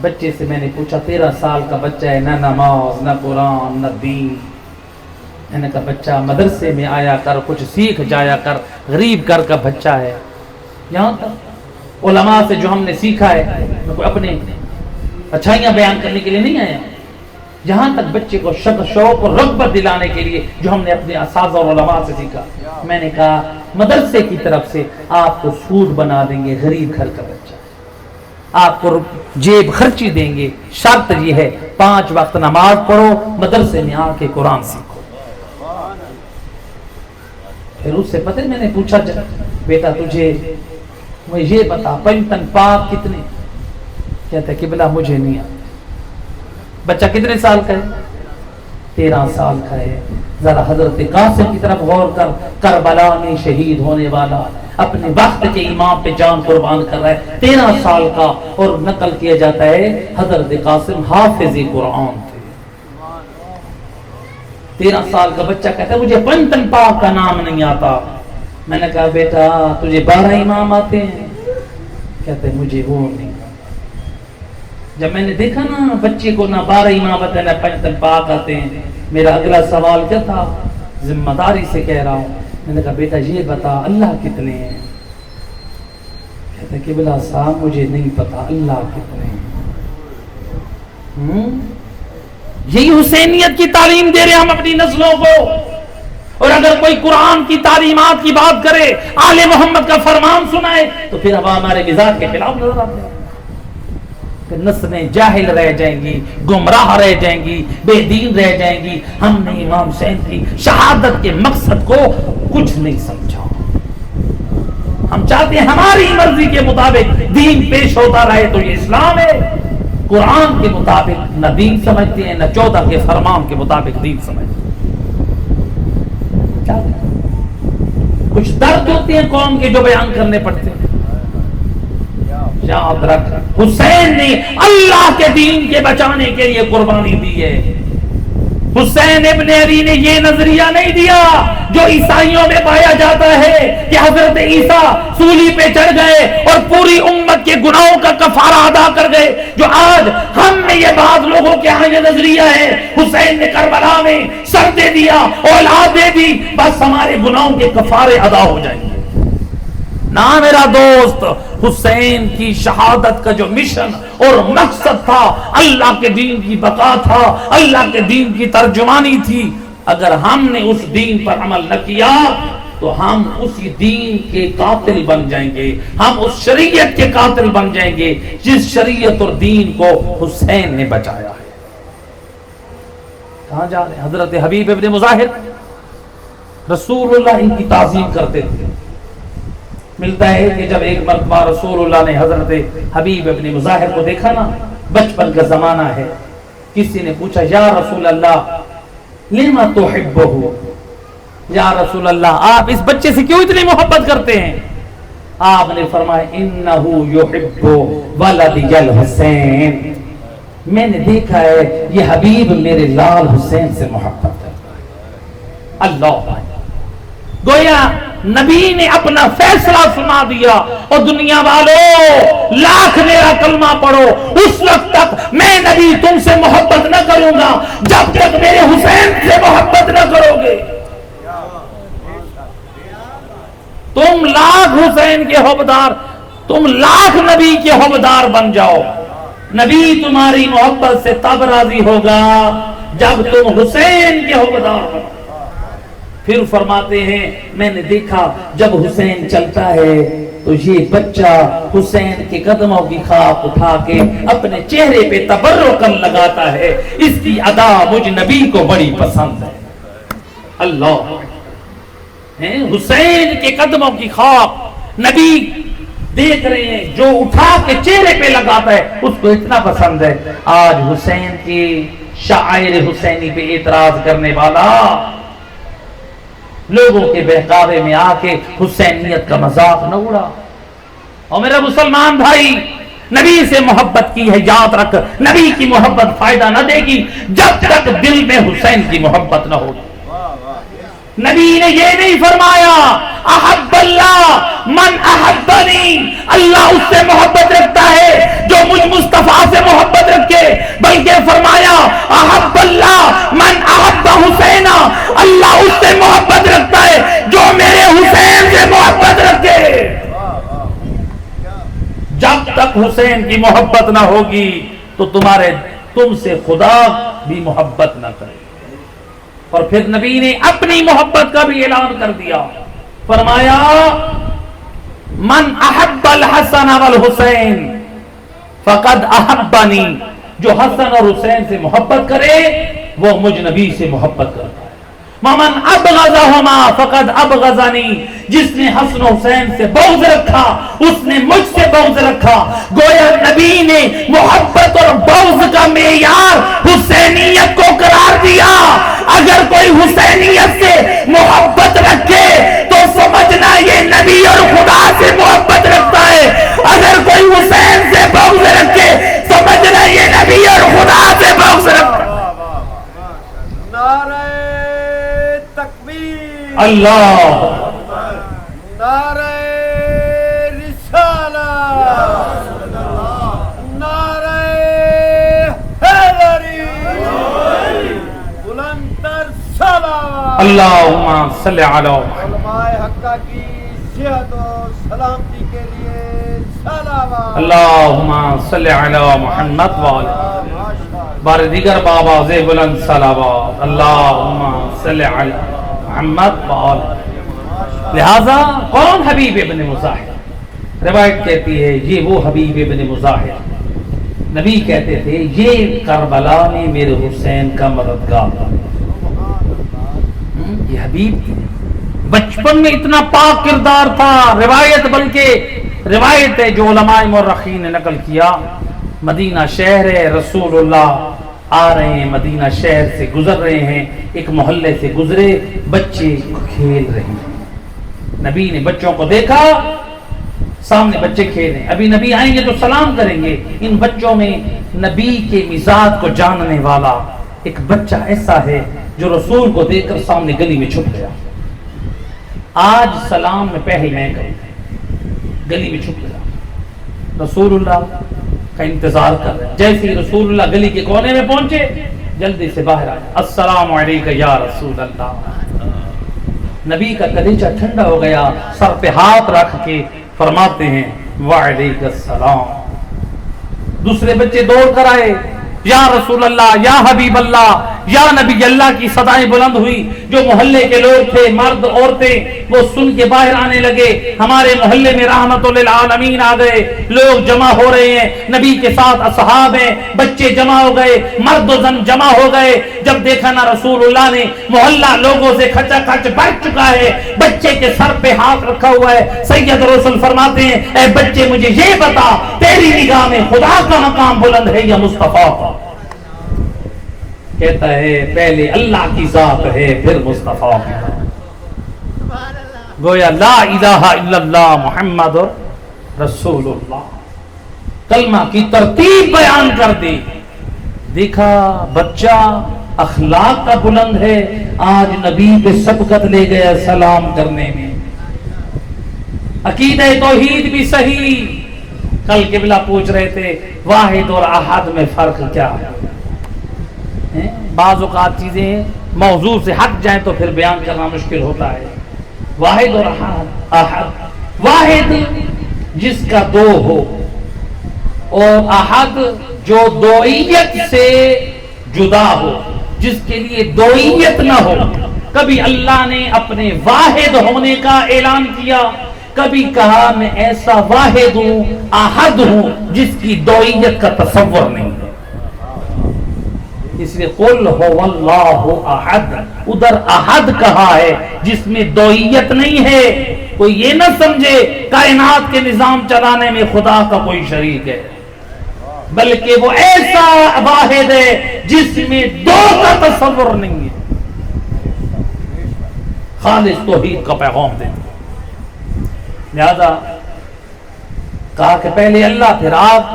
بچے سے میں نے پوچھا 13 سال کا بچہ ہے، نہ نماز نہ قرآن نہ دین. میں نے کہا بچہ مدرسے میں آیا کر، کچھ سیکھ جایا کر، غریب گھر کا بچہ ہے. یہاں تک علماء سے جو ہم نے سیکھا ہے، میں کوئی اپنے اچھائیاں بیان کرنے کے لیے نہیں آیا. یہاں تک بچے کو شوق اور رغبت دلانے کے لیے جو ہم نے اپنے اساتذہ اور علماء سے سیکھا. میں نے کہا مدرسے کی طرف سے آپ کو سوٹ بنا دیں گے، غریب گھر کا بچہ، آپ کو جیب خرچی دیں گے. شرط یہ ہے 5 وقت نماز پڑھو، مدرسے میں آ کے قرآن سیکھو. پھر اس سے پتہ میں نے پوچھا بیٹا تجھے یہ بتا پنجتن پاک کتنے؟ کہتا ہے قبلہ مجھے نہیں آتا. بچہ کتنے سال کا ہے؟ 13 سال کا ہے. ذرا حضرت قاسم کی طرف غور کر. کربلا میں شہید ہونے والا اپنے وقت کے امام پہ جان قربان کر رہا ہے، 13 سال کا. اور نقل کیا جاتا ہے حضرت قاسم حافظ قرآن تھے. 13 سال کا بچہ کہتا ہے مجھے پنجتن پاک کا نام نہیں آتا. میں نے کہا بیٹا تجھے 12 امام آتے ہیں؟ کہتے ہیں مجھے وہ نہیں. جب میں نے دیکھا نا بچے کو نہ 12 امام آتے نہ پنجتن پاک آتے ہیں، میرا اگلا سوال کیا تھا؟ ذمہ داری سے کہہ رہا ہوں. میں نے کہا بیٹا یہ بتا اللہ کتنے ہیں؟ کہتے کہ بلا صاحب مجھے نہیں پتا اللہ کتنے ہیں. یہی حسینیت کی تعلیم دے رہے ہم اپنی نسلوں کو. اور اگر کوئی قرآن کی تعلیمات کی بات کرے، آل محمد کا فرمان سنائے، تو پھر اب ہمارے مزاج کے خلاف نظر آتے ہیں. نسلیں جاہل رہ جائیں گی، گمراہ رہ جائیں گی، بے دین رہ جائیں گی. ہم نے امام حسین کی شہادت کے مقصد کو کچھ نہیں سمجھا. ہم چاہتے ہیں ہماری مرضی کے مطابق دین پیش ہوتا رہے تو یہ اسلام ہے. قرآن کے مطابق نہ دین سمجھتے ہیں، نہ 14 کے فرمان کے مطابق دین سمجھتے ہیں. کچھ درد ہوتے ہیں قوم کے جو بیان کرنے پڑتے ہیں. یاد رکھ حسین نے اللہ کے دین کے بچانے کے لیے قربانی دی ہے. حسین ابن علی نے یہ نظریہ نہیں دیا جو عیسائیوں میں پایا جاتا ہے کہ حضرت عیسیٰ سولی پہ چڑھ گئے اور پوری امت کے گناہوں کا کفارہ ادا کر گئے. جو آج ہم میں یہ بعض لوگوں کے ہاں یہ نظریہ ہے حسین نے کربلا میں سر دے دیا، اولاد دے دی، بس ہمارے گناہوں کے کفارے ادا ہو جائیں گے. نہ میرا دوست، حسین کی شہادت کا جو مشن اور مقصد تھا اللہ کے دین کی بقا تھا، اللہ کے دین کی ترجمانی تھی. اگر ہم نے اس دین پر عمل نہ کیا تو ہم اسی دین کے قاتل بن جائیں گے، ہم اس شریعت کے قاتل بن جائیں گے جس شریعت اور دین کو حسین نے بچایا ہے. کہاں جا رہے ہیں؟ حضرت حبیب ابن مظاہر رسول اللہ ان کی تعظیم کرتے تھے. ملتا ہے کہ جب ایک مرتبہ رسول اللہ نے حضرت حبیب ابن مظاہر کو دیکھا نا، بچپن کا زمانہ ہے، کسی نے پوچھا یا رسول اللہ لما تحبہ، یا رسول اللہ آپ اس بچے سے کیوں اتنی محبت کرتے ہیں؟ آپ نے فرمایا انہ یحب ولدی الحسین، میں نے دیکھا ہے یہ حبیب میرے لال حسین سے محبت ہے. اللہ گویا نبی نے اپنا فیصلہ سنا دیا. اور دنیا والوں لاکھ میرا کلمہ پڑھو، اس وقت تک میں نبی تم سے محبت نہ کروں گا جب تک میرے حسین سے محبت نہ کرو گے. تم لاکھ حسین کے حبدار تم لاکھ نبی کے حوادار بن جاؤ، نبی تمہاری محبت سے تب راضی ہوگا جب تم حسین کے حوادار بنو۔ پھر فرماتے ہیں میں نے دیکھا جب حسین چلتا ہے تو یہ بچہ حسین کے قدموں کی خاک اٹھا کے اپنے چہرے پہ تبرکن لگاتا ہے، اس کی ادا مجھ نبی کو بڑی پسند ہے۔ اللہ حسین کے قدموں کی خاک نبی دیکھ رہے ہیں، جو اٹھا کے چہرے پہ لگاتا ہے اس کو اتنا پسند ہے۔ آج حسین کی شاعر حسینی پہ اعتراض کرنے والا لوگوں کے بہکاوے میں آ کے حسینیت کا مذاق نہ اڑا۔ اور میرا مسلمان بھائی، نبی سے محبت کی ہے، یاد رکھ نبی کی محبت فائدہ نہ دے گی جب تک دل میں حسین کی محبت نہ ہوگی۔ نبی نے یہ نہیں فرمایا احب اللہ من احبنی، اللہ اس سے محبت رکھتا ہے جو مجھ مصطفیٰ سے محبت رکھے، بلکہ فرمایا احب اللہ من احب حسین، اللہ اس سے محبت رکھتا ہے جو میرے حسین سے محبت رکھے۔ جب تک حسین کی محبت نہ ہوگی تو تم سے خدا بھی محبت نہ کرے۔ اور پھر نبی نے اپنی محبت کا بھی اعلان کر دیا، فرمایا من احب الحسن والحسین فقد احبنی، جو حسن اور حسین سے محبت کرے وہ مجھ نبی سے محبت کرتا ہے۔ ومن ابغضہما فقد ابغضنی، جس نے حسن و حسین سے بغض رکھا اس نے مجھ سے بغض رکھا۔ گویا نبی نے محبت اور بغض کا معیار حسینیت کو قرار دیا۔ اگر کوئی حسینیت سے محبت رکھے تو سمجھنا یہ نبی اور خدا سے محبت رکھتا ہے، اگر کوئی حسین سے بغض رکھے سمجھنا یہ نبی اور خدا سے بغض رکھتا ہے۔ نعرہ تکبیر، اللہ، نعرہ رسالہ، نعرہ حیدری، بلندتر صلوات۔ اللہم صلی علی علماء حقہ کی صحت و سلامتی کے لیے صلوات۔ اللہم صلی علی محمد وآلہ بار دیگر بابا زی بلند صلوات۔ اللہم صلی علی محمد وآلہ۔ لہذا کون حبیب ابن مظاہر؟ روایت کہتی ہے یہ وہ حبیب ابن مظاہر، نبی کہتے تھے یہ کربلا میں میرے حسین کا مددگار تھا۔ یہ حبیب تھے، بچپن میں اتنا پاک کردار تھا۔ روایت ہے جو علماء مورخین نے نقل کیا، مدینہ شہر ہے، رسول اللہ آ رہے ہیں، مدینہ شہر سے گزر رہے ہیں، ایک محلے سے گزرے، بچے کھیل رہے ہیں۔ نبی نے بچوں کو دیکھا، سامنے بچے کھیل رہے ہیں، ابھی نبی آئیں گے تو سلام کریں گے۔ ان بچوں میں نبی کے مزاج کو جاننے والا ایک بچہ ایسا ہے جو رسول کو دیکھ کر سامنے گلی میں چھپ گیا۔ آج سلام میں پہل میں کروں، گلی میں چھپ گیا، رسول اللہ کا انتظار کر رہے ہیں۔ جیسے ہی رسول اللہ گلی کے کونے میں پہنچے جلدی سے باہر آئے، السلام علیکم یا رسول اللہ۔ نبی کا کلیجہ ٹھنڈا ہو گیا، سر پہ ہاتھ رکھ کے فرماتے ہیں وعلیکم السلام۔ دوسرے بچے دوڑ کر آئے، یا رسول اللہ، یا حبیب اللہ، یا نبی اللہ کی صدائیں بلند ہوئی۔ جو محلے کے لوگ تھے، مرد عورتیں، وہ سن کے باہر آنے لگے، ہمارے محلے میں رحمت للعالمین آ گئے، لوگ جمع ہو رہے ہیں، نبی کے ساتھ اصحاب ہیں، بچے جمع ہو گئے، مرد و زن جمع ہو گئے۔ جب دیکھا نا رسول اللہ نے محلہ لوگوں سے کھچا کھچ بھر چکا ہے، بچے کے سر پہ ہاتھ رکھا ہوا ہے، سید رسول فرماتے ہیں اے بچے مجھے یہ بتا تیری نگاہ میں خدا کا مقام بلند ہے یا مصطفیٰ کا؟ کہتا ہے پہلے اللہ کی ذات ہے پھر مصطفیٰ کی ذات۔ گویا لا الہ الا اللہ محمد رسول اللہ، کلمہ کی ترتیب بیان کر دی۔ دیکھا بچہ اخلاق کا بلند ہے، آج نبی پہ سبقت لے گیا سلام کرنے میں۔ عقیدہ توحید بھی صحیح۔ کل قبلہ پوچھ رہے تھے واحد اور احد میں فرق کیا ہے؟ بعض اوقات چیزیں موضوع سے ہٹ جائیں تو پھر بیان کرنا مشکل ہوتا ہے۔ واحد اور احد، واحد جس کا دو ہو، اور احد جو دوئیت سے جدا ہو، جس کے لیے دوئیت نہ ہو۔ کبھی اللہ نے اپنے واحد ہونے کا اعلان کیا، کبھی کہا میں ایسا واحد ہوں، احد ہوں، جس کی دوئیت کا تصور نہیں ہے۔ اس لیے قل هو اللہ احد، ادھر احد کہا ہے جس میں دوئیت نہیں ہے۔ کوئی یہ نہ سمجھے کائنات کے نظام چلانے میں خدا کا کوئی شریک ہے، بلکہ وہ ایسا واحد ہے جس میں دو کا تصور نہیں ہے۔ خالص توحید کا پیغام دیتے، لہذا کہا کہ پہلے اللہ پھر آپ۔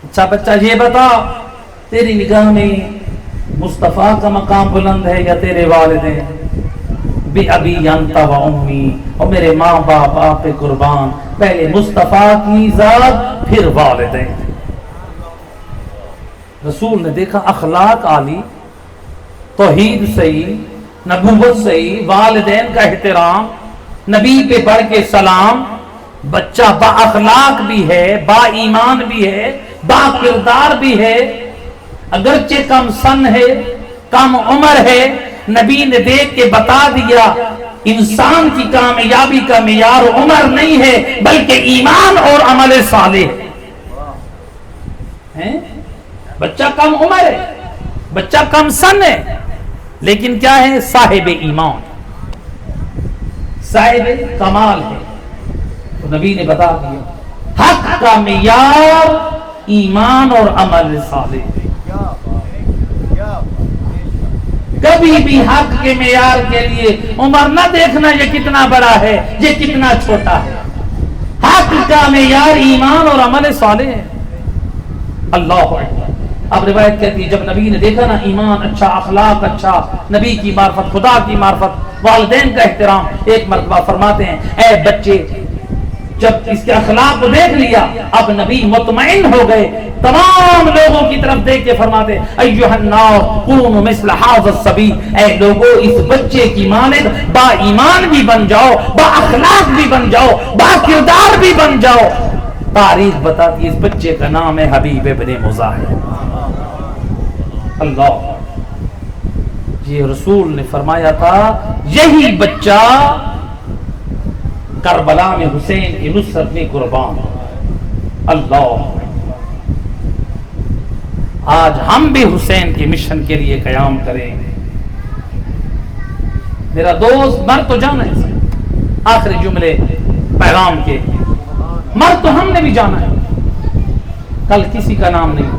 اچھا بچہ یہ بتا، تیری نگاہ میں مصطفیٰ کا مقام بلند ہے یا تیرے والدین؟ بی ابی انت و امی، اور میرے ماں باپ آپ پہ قربان، پہلے مصطفیٰ کی ذات پھر والدین۔ رسول نے دیکھا اخلاق عالی، توحید صحیح، نبوت صحیح، والدین کا احترام، نبی پہ بڑھ کے سلام، بچہ با اخلاق بھی ہے، با ایمان بھی ہے، با کردار بھی ہے، اگرچہ کم سن ہے، کم عمر ہے، نبی نے دیکھ کے بتا دیا انسان کی کامیابی کا معیار عمر نہیں ہے بلکہ ایمان اور عمل صالح ہے۔ بچہ کم عمر ہے، بچہ کم سن ہے، لیکن کیا ہے؟ صاحب ایمان، صاحب کمال ہے۔ تو نبی نے بتا دیا حق کا معیار ایمان اور عمل صالح ہے۔ کبھی بھی حق کے معیار کے لیے عمر نہ دیکھنا یہ کتنا بڑا ہے، یہ کتنا چھوٹا ہے۔ حق کا معیار ایمان اور عمل صالح ہے۔ اللہ اکبر۔ اب روایت کہتی ہے جب نبی نے دیکھا نا ایمان اچھا، اخلاق اچھا، نبی کی معرفت، خدا کی معرفت، والدین کا احترام، ایک مرتبہ فرماتے ہیں اے بچے، جب اس کے اخلاق کو دیکھ لیا اب نبی مطمئن ہو گئے، تمام لوگوں کی طرف دیکھ کے فرماتے ایھا الناس کونوا مثل ھذا الصبی، اے لوگوں اس بچے کی مانند با ایمان بھی بن جاؤ، با اخلاق بھی بن جاؤ، با کردار بھی بن جاؤ۔ تاریخ بتاتی ہے اس بچے کا نام ہے حبیب ابن مظاہر۔ اللہ، یہ رسول نے فرمایا تھا یہی بچہ کربلا میں حسین کی نصرت میں قربان۔ اللہ، آج ہم بھی حسین کے مشن کے لیے قیام کریں۔ میرا دوست مر تو جانا ہے، آخری جملے پیغام کے، مر تو ہم نے بھی جانا ہے، کل کسی کا نام نہیں۔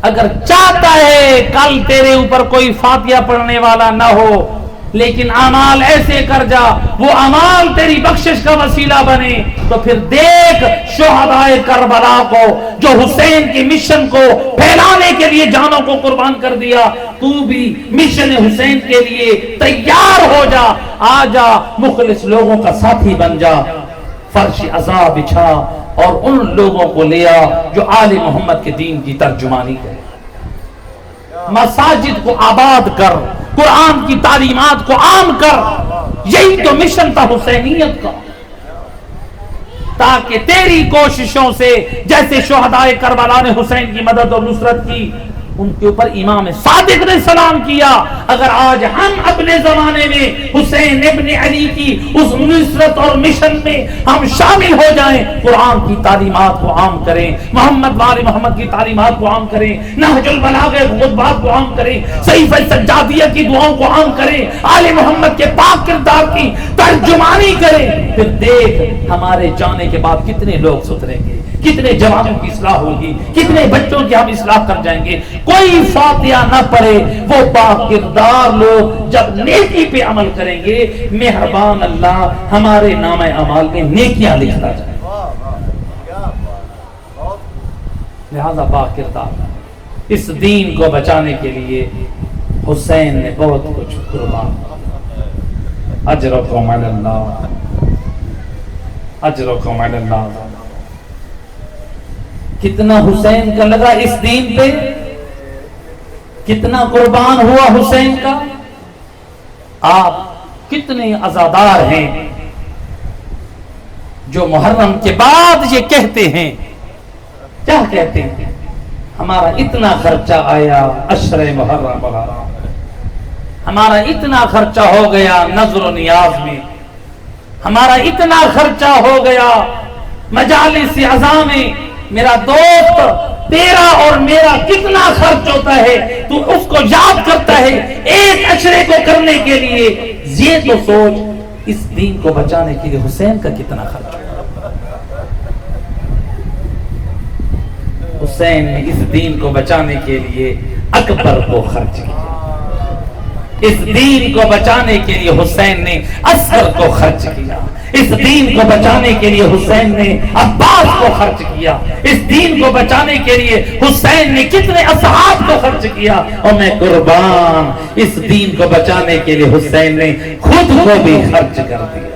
اگر چاہتا ہے کل تیرے اوپر کوئی فاتحہ پڑھنے والا نہ ہو، لیکن اعمال ایسے کر جا وہ اعمال تیری بخشش کا وسیلہ بنے، تو پھر دیکھ شہدائے کربلا کو جو حسین کی مشن کو پھیلانے کے لیے جانوں کو قربان کر دیا، تو بھی مشن حسین کے لیے تیار ہو جا، آ جا، مخلص لوگوں کا ساتھی بن جا، فرش عزا بچھا اور ان لوگوں کو لیا جو آل محمد کے دین کی ترجمانی کرے، مساجد کو آباد کر، قرآن کی تعلیمات کو عام کر۔ یہی تو مشن تھا حسینیت کا، تاکہ تیری کوششوں سے جیسے شہدائے کربلا نے حسین کی مدد اور نصرت کی، ان کے اوپر امام صادق نے سلام کیا۔ اگر آج ہم اپنے زمانے میں حسین ابن علی کی اس نصرت اور مشن میں ہم شامل ہو جائیں، قرآن کی تعلیمات کو عام کریں، محمد وآل محمد کی تعلیمات کو عام کریں، نہج البلاغہ خطبات کو عام کریں، صحیفہ سجادیہ کی دعاؤں کو عام کریں، آل محمد کے پاک کردار کی ترجمانی کریں، پھر دیکھ ہمارے جانے کے بعد کتنے لوگ سدھریں گے، کتنے جوانوں کی اصلاح ہوگی، کتنے بچوں کی ہم اصلاح کر جائیں گے۔ کوئی فاتحہ نہ پڑھے وہ با کردار لوگ جب نیکی پہ عمل کریں گے، مہربان اللہ ہمارے نامہ اعمال میں نیکیاں لکھتا جائے۔ لہذا با کردار، اس دین کو بچانے کے لیے حسین نے بہت کچھ قربان۔ اجرکم علی اللہ، اجرکم علی اللہ۔ کتنا حسین کا لگا اس دین پہ، کتنا قربان ہوا حسین کا۔ آپ کتنے عزادار ہیں، جو محرم کے بعد یہ کہتے ہیں، کیا کہتے ہیں؟ ہمارا اتنا خرچہ آیا عشر محرم، ہمارا اتنا خرچہ ہو گیا نظر و نیاز میں، ہمارا اتنا خرچہ ہو گیا مجالس عزا میں، میرا دوست تیرا اور میرا کتنا خرچ ہوتا ہے تو اس کو یاد کرتا ہے ایک عشرے کو کرنے کے لیے۔ یہ تو سوچ اس دین کو بچانے کے لیے حسین کا کتنا خرچ ہوتا ہے۔ حسین نے اس دین کو بچانے کے لیے اکبر کو خرچ کیا، اس دین کو بچانے کے لیے حسین نے اصغر کو خرچ کیا، اس دین کو بچانے کے لیے حسین نے عباس کو خرچ کیا، اس دین کو بچانے کے لیے حسین نے کتنے اصحاب کو خرچ کیا، اور میں قربان، اس دین کو بچانے کے لیے حسین نے خود کو بھی خرچ کر دیا،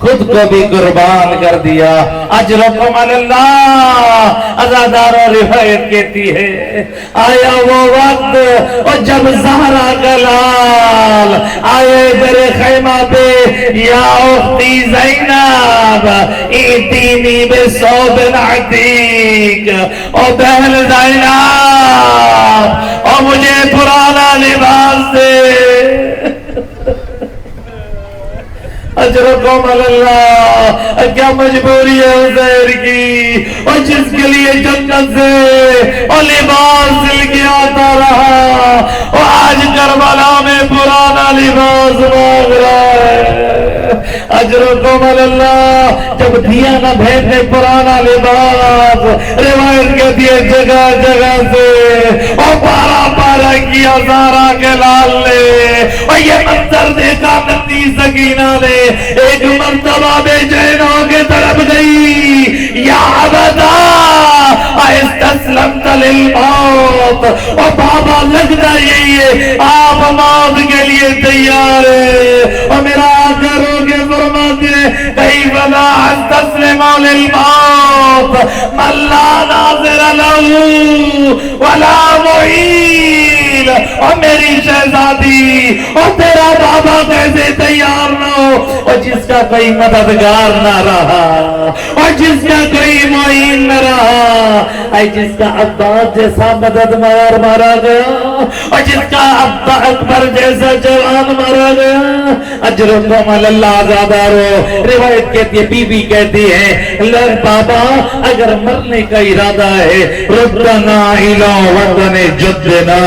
خود کو بھی قربان کر دیا۔ اجرکم اللہ۔ عزادارہ روایت کہتی ہے آیا وہ وقت اور جب زہرا کا لال آئے در خیمہ پہ، یا اختی زینب ایتینی بثوب عتیق، او بہن زینب اور مجھے پرانا لباس دے۔ اجرکم اللہ۔ کیا مجبوری ہے حسین کی، اور جس کے لیے جنت سے اور لباس سل کے آتا رہا، اور آج کربلا میں پرانا لباس مانگ رہا ہے۔ اجرکم اللہ۔ جب دیا نہ بھیجنے پرانا لباس، روایت کہتی ہے جگہ جگہ سے، اور پارا پارا کیا زہرا کے لال نے، اور یہ منظر دیکھا نتی سکینہ نے، ایک مرتبہ بے چین ہو کے طرف گئی، یا عبدا استسلمت للموت، اور بابا لگتا یہی ہے آپ موت کے لیے تیار ہے، اور میرا آقا رو کے فرماتے ہیں کیف لا استسلم للموت من لا ناظر له ولا معین، اور میری شہزادی اور تیرا بابا کیسے تیار نہ ہو، اور جس کا کوئی مددگار نہ رہا، اور جس کا کوئی معین نہ رہا، اے جس کا عباس جیسا مددگار مارا گیا، اور جس کا ابا اکبر جیسا جوان مارا گیا۔ اجرکم اللہ عزادارو۔ روایت کہتی ہے، بی بی کہتی ہے لگ بابا اگر مرنے کا ارادہ ہے ردنا الى وطن جدنا،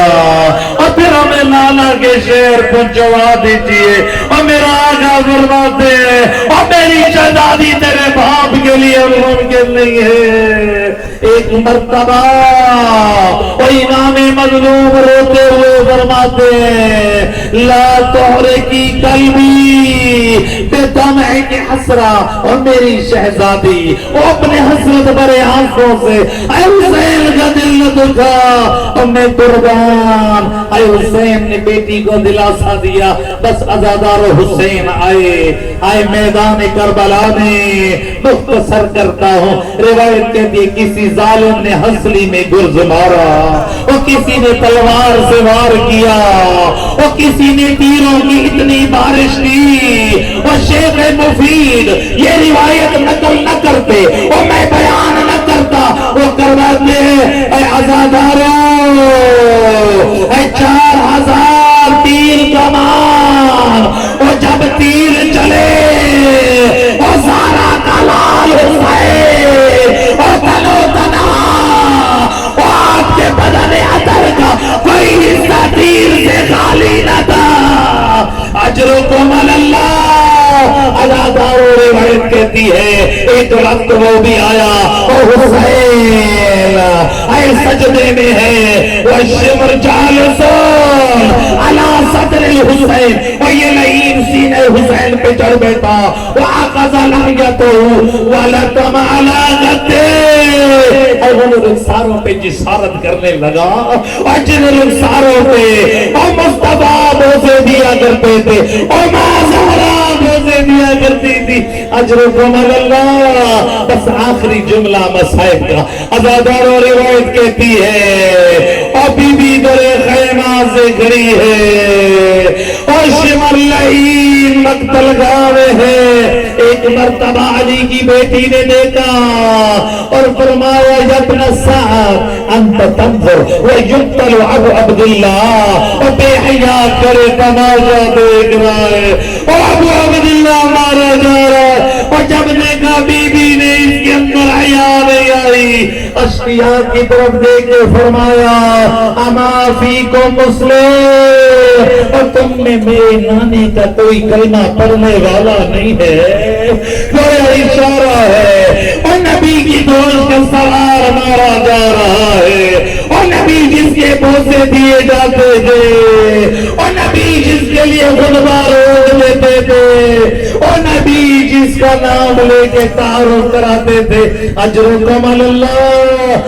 اور پھر ہمیں نانا کے شہر پہنچوا دیجئے، اور میرا آقا فرماتے ہیں اور میری شہزادی تیرے باپ کے لیے ممکن نہیں ہے۔ ایک مرتبہ اور امام مظلوم روتے ہوئے فرماتے ہیں لا تحرکی قلبی بدمعک حسرہ، اور میری شہزادی وہ اپنے حسرت بھرے آنکھوں سے اے حسین کا دل نہ دکھا، اور میں قربان۔ اے حسین نے بیٹی کو دلاسا دیا۔ بس عزادار حسین آئے میدان کربلا میں۔ مختصر کرتا ہوں، روایت کہتی ہے کسی ظالم نے ہنسلی میں گرز مارا، اور کسی نے تلوار سے وار کیا، اور کسی نے تیروں کی اتنی بارش کی، اور شیخ مفید یہ روایت نقل نہ کرتے اور میں بیان نہ کرتا، وہ کرواتے اے عزاداروں، اے 4000 تیر کمان، اور جب تیر چلے اور زہرا کا لال حسین اور تنو تنہا، اور آپ کے بدن عطر کا کوئی حصہ تیر سے خالی نہ تھا۔ اجرکم اللہ۔ عزاداروں روایت کہتی ہے ایک وقت وہ بھی آیا اور حسین اے سجدے میں ہے، والشمر جالسون علی صدر الحسین، اور یہ لئیم سینے حسین پہ چڑھ بیٹھا، وعقض لحیتہ ولطم علی غدہ، اور وہ رخساروں پہ جسارت کرنے لگا، اور جن رخساروں پہ اور مصطفیٰ بوسے دیا کرتے تھے، اور ماں زہرا بوسے دیا کرتی تھی۔ اجرکم اللہ۔ بس آخری جملہ مصائب کا عزاداروں روایت کہتی ہے اور بی بی در خیمہ سے کھڑی ہے، اور شمر لعین مقتل گاہ ہے۔ ایک ایک مرتبہ علی کی بیٹی نے دیکھا اور فرمایا یا ابن سعد انت تنظر ویقتل ابو عبداللہ، اور بے حیا کرے تماشا دیکھ رہا ہے اور ابو عبداللہ مارا جا رہا ہے۔ اور جب دیکھا بی بی نے اس کے اندر حیا نہیں آئی، اشقیاء کی طرف دیکھ کے فرمایا اما فیکم مسلم، اور تم میں میرے نانے کا کوئی کلمہ پڑھنے والا نہیں ہے؟ گویا اشارہ ہے اور نبی کی دوست کا سوار مارا جا رہا ہے، اور نبی جس کے بوسے دیے جاتے تھے، اور نبی جس کے لیے خطبہ روز لیتے تھے، اور نبی جس کا نام لے کے تعارف کراتے تھے اجرکم اللہ،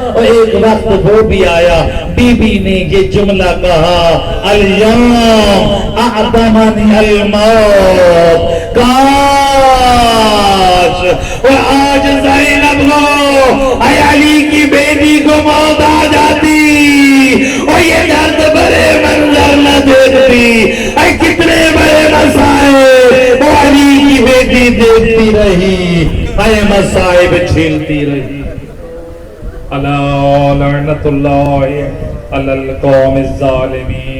اور ایک وقت وہ بھی آیا بی بی نے یہ جملہ کہا الیوم اعدمنی الموت، کاش اور آج زینب کو اے علی کی بیٹی کو موت آ جاتی اور یہ درد بڑے منظر نہ دیکھتی، اے کتنے بڑے مسائب وہ علی کی بیٹی دیکھتی رہی، اے مسائب جھیلتی رہی۔ الا لعنت اللہ علی القوم الظالمین۔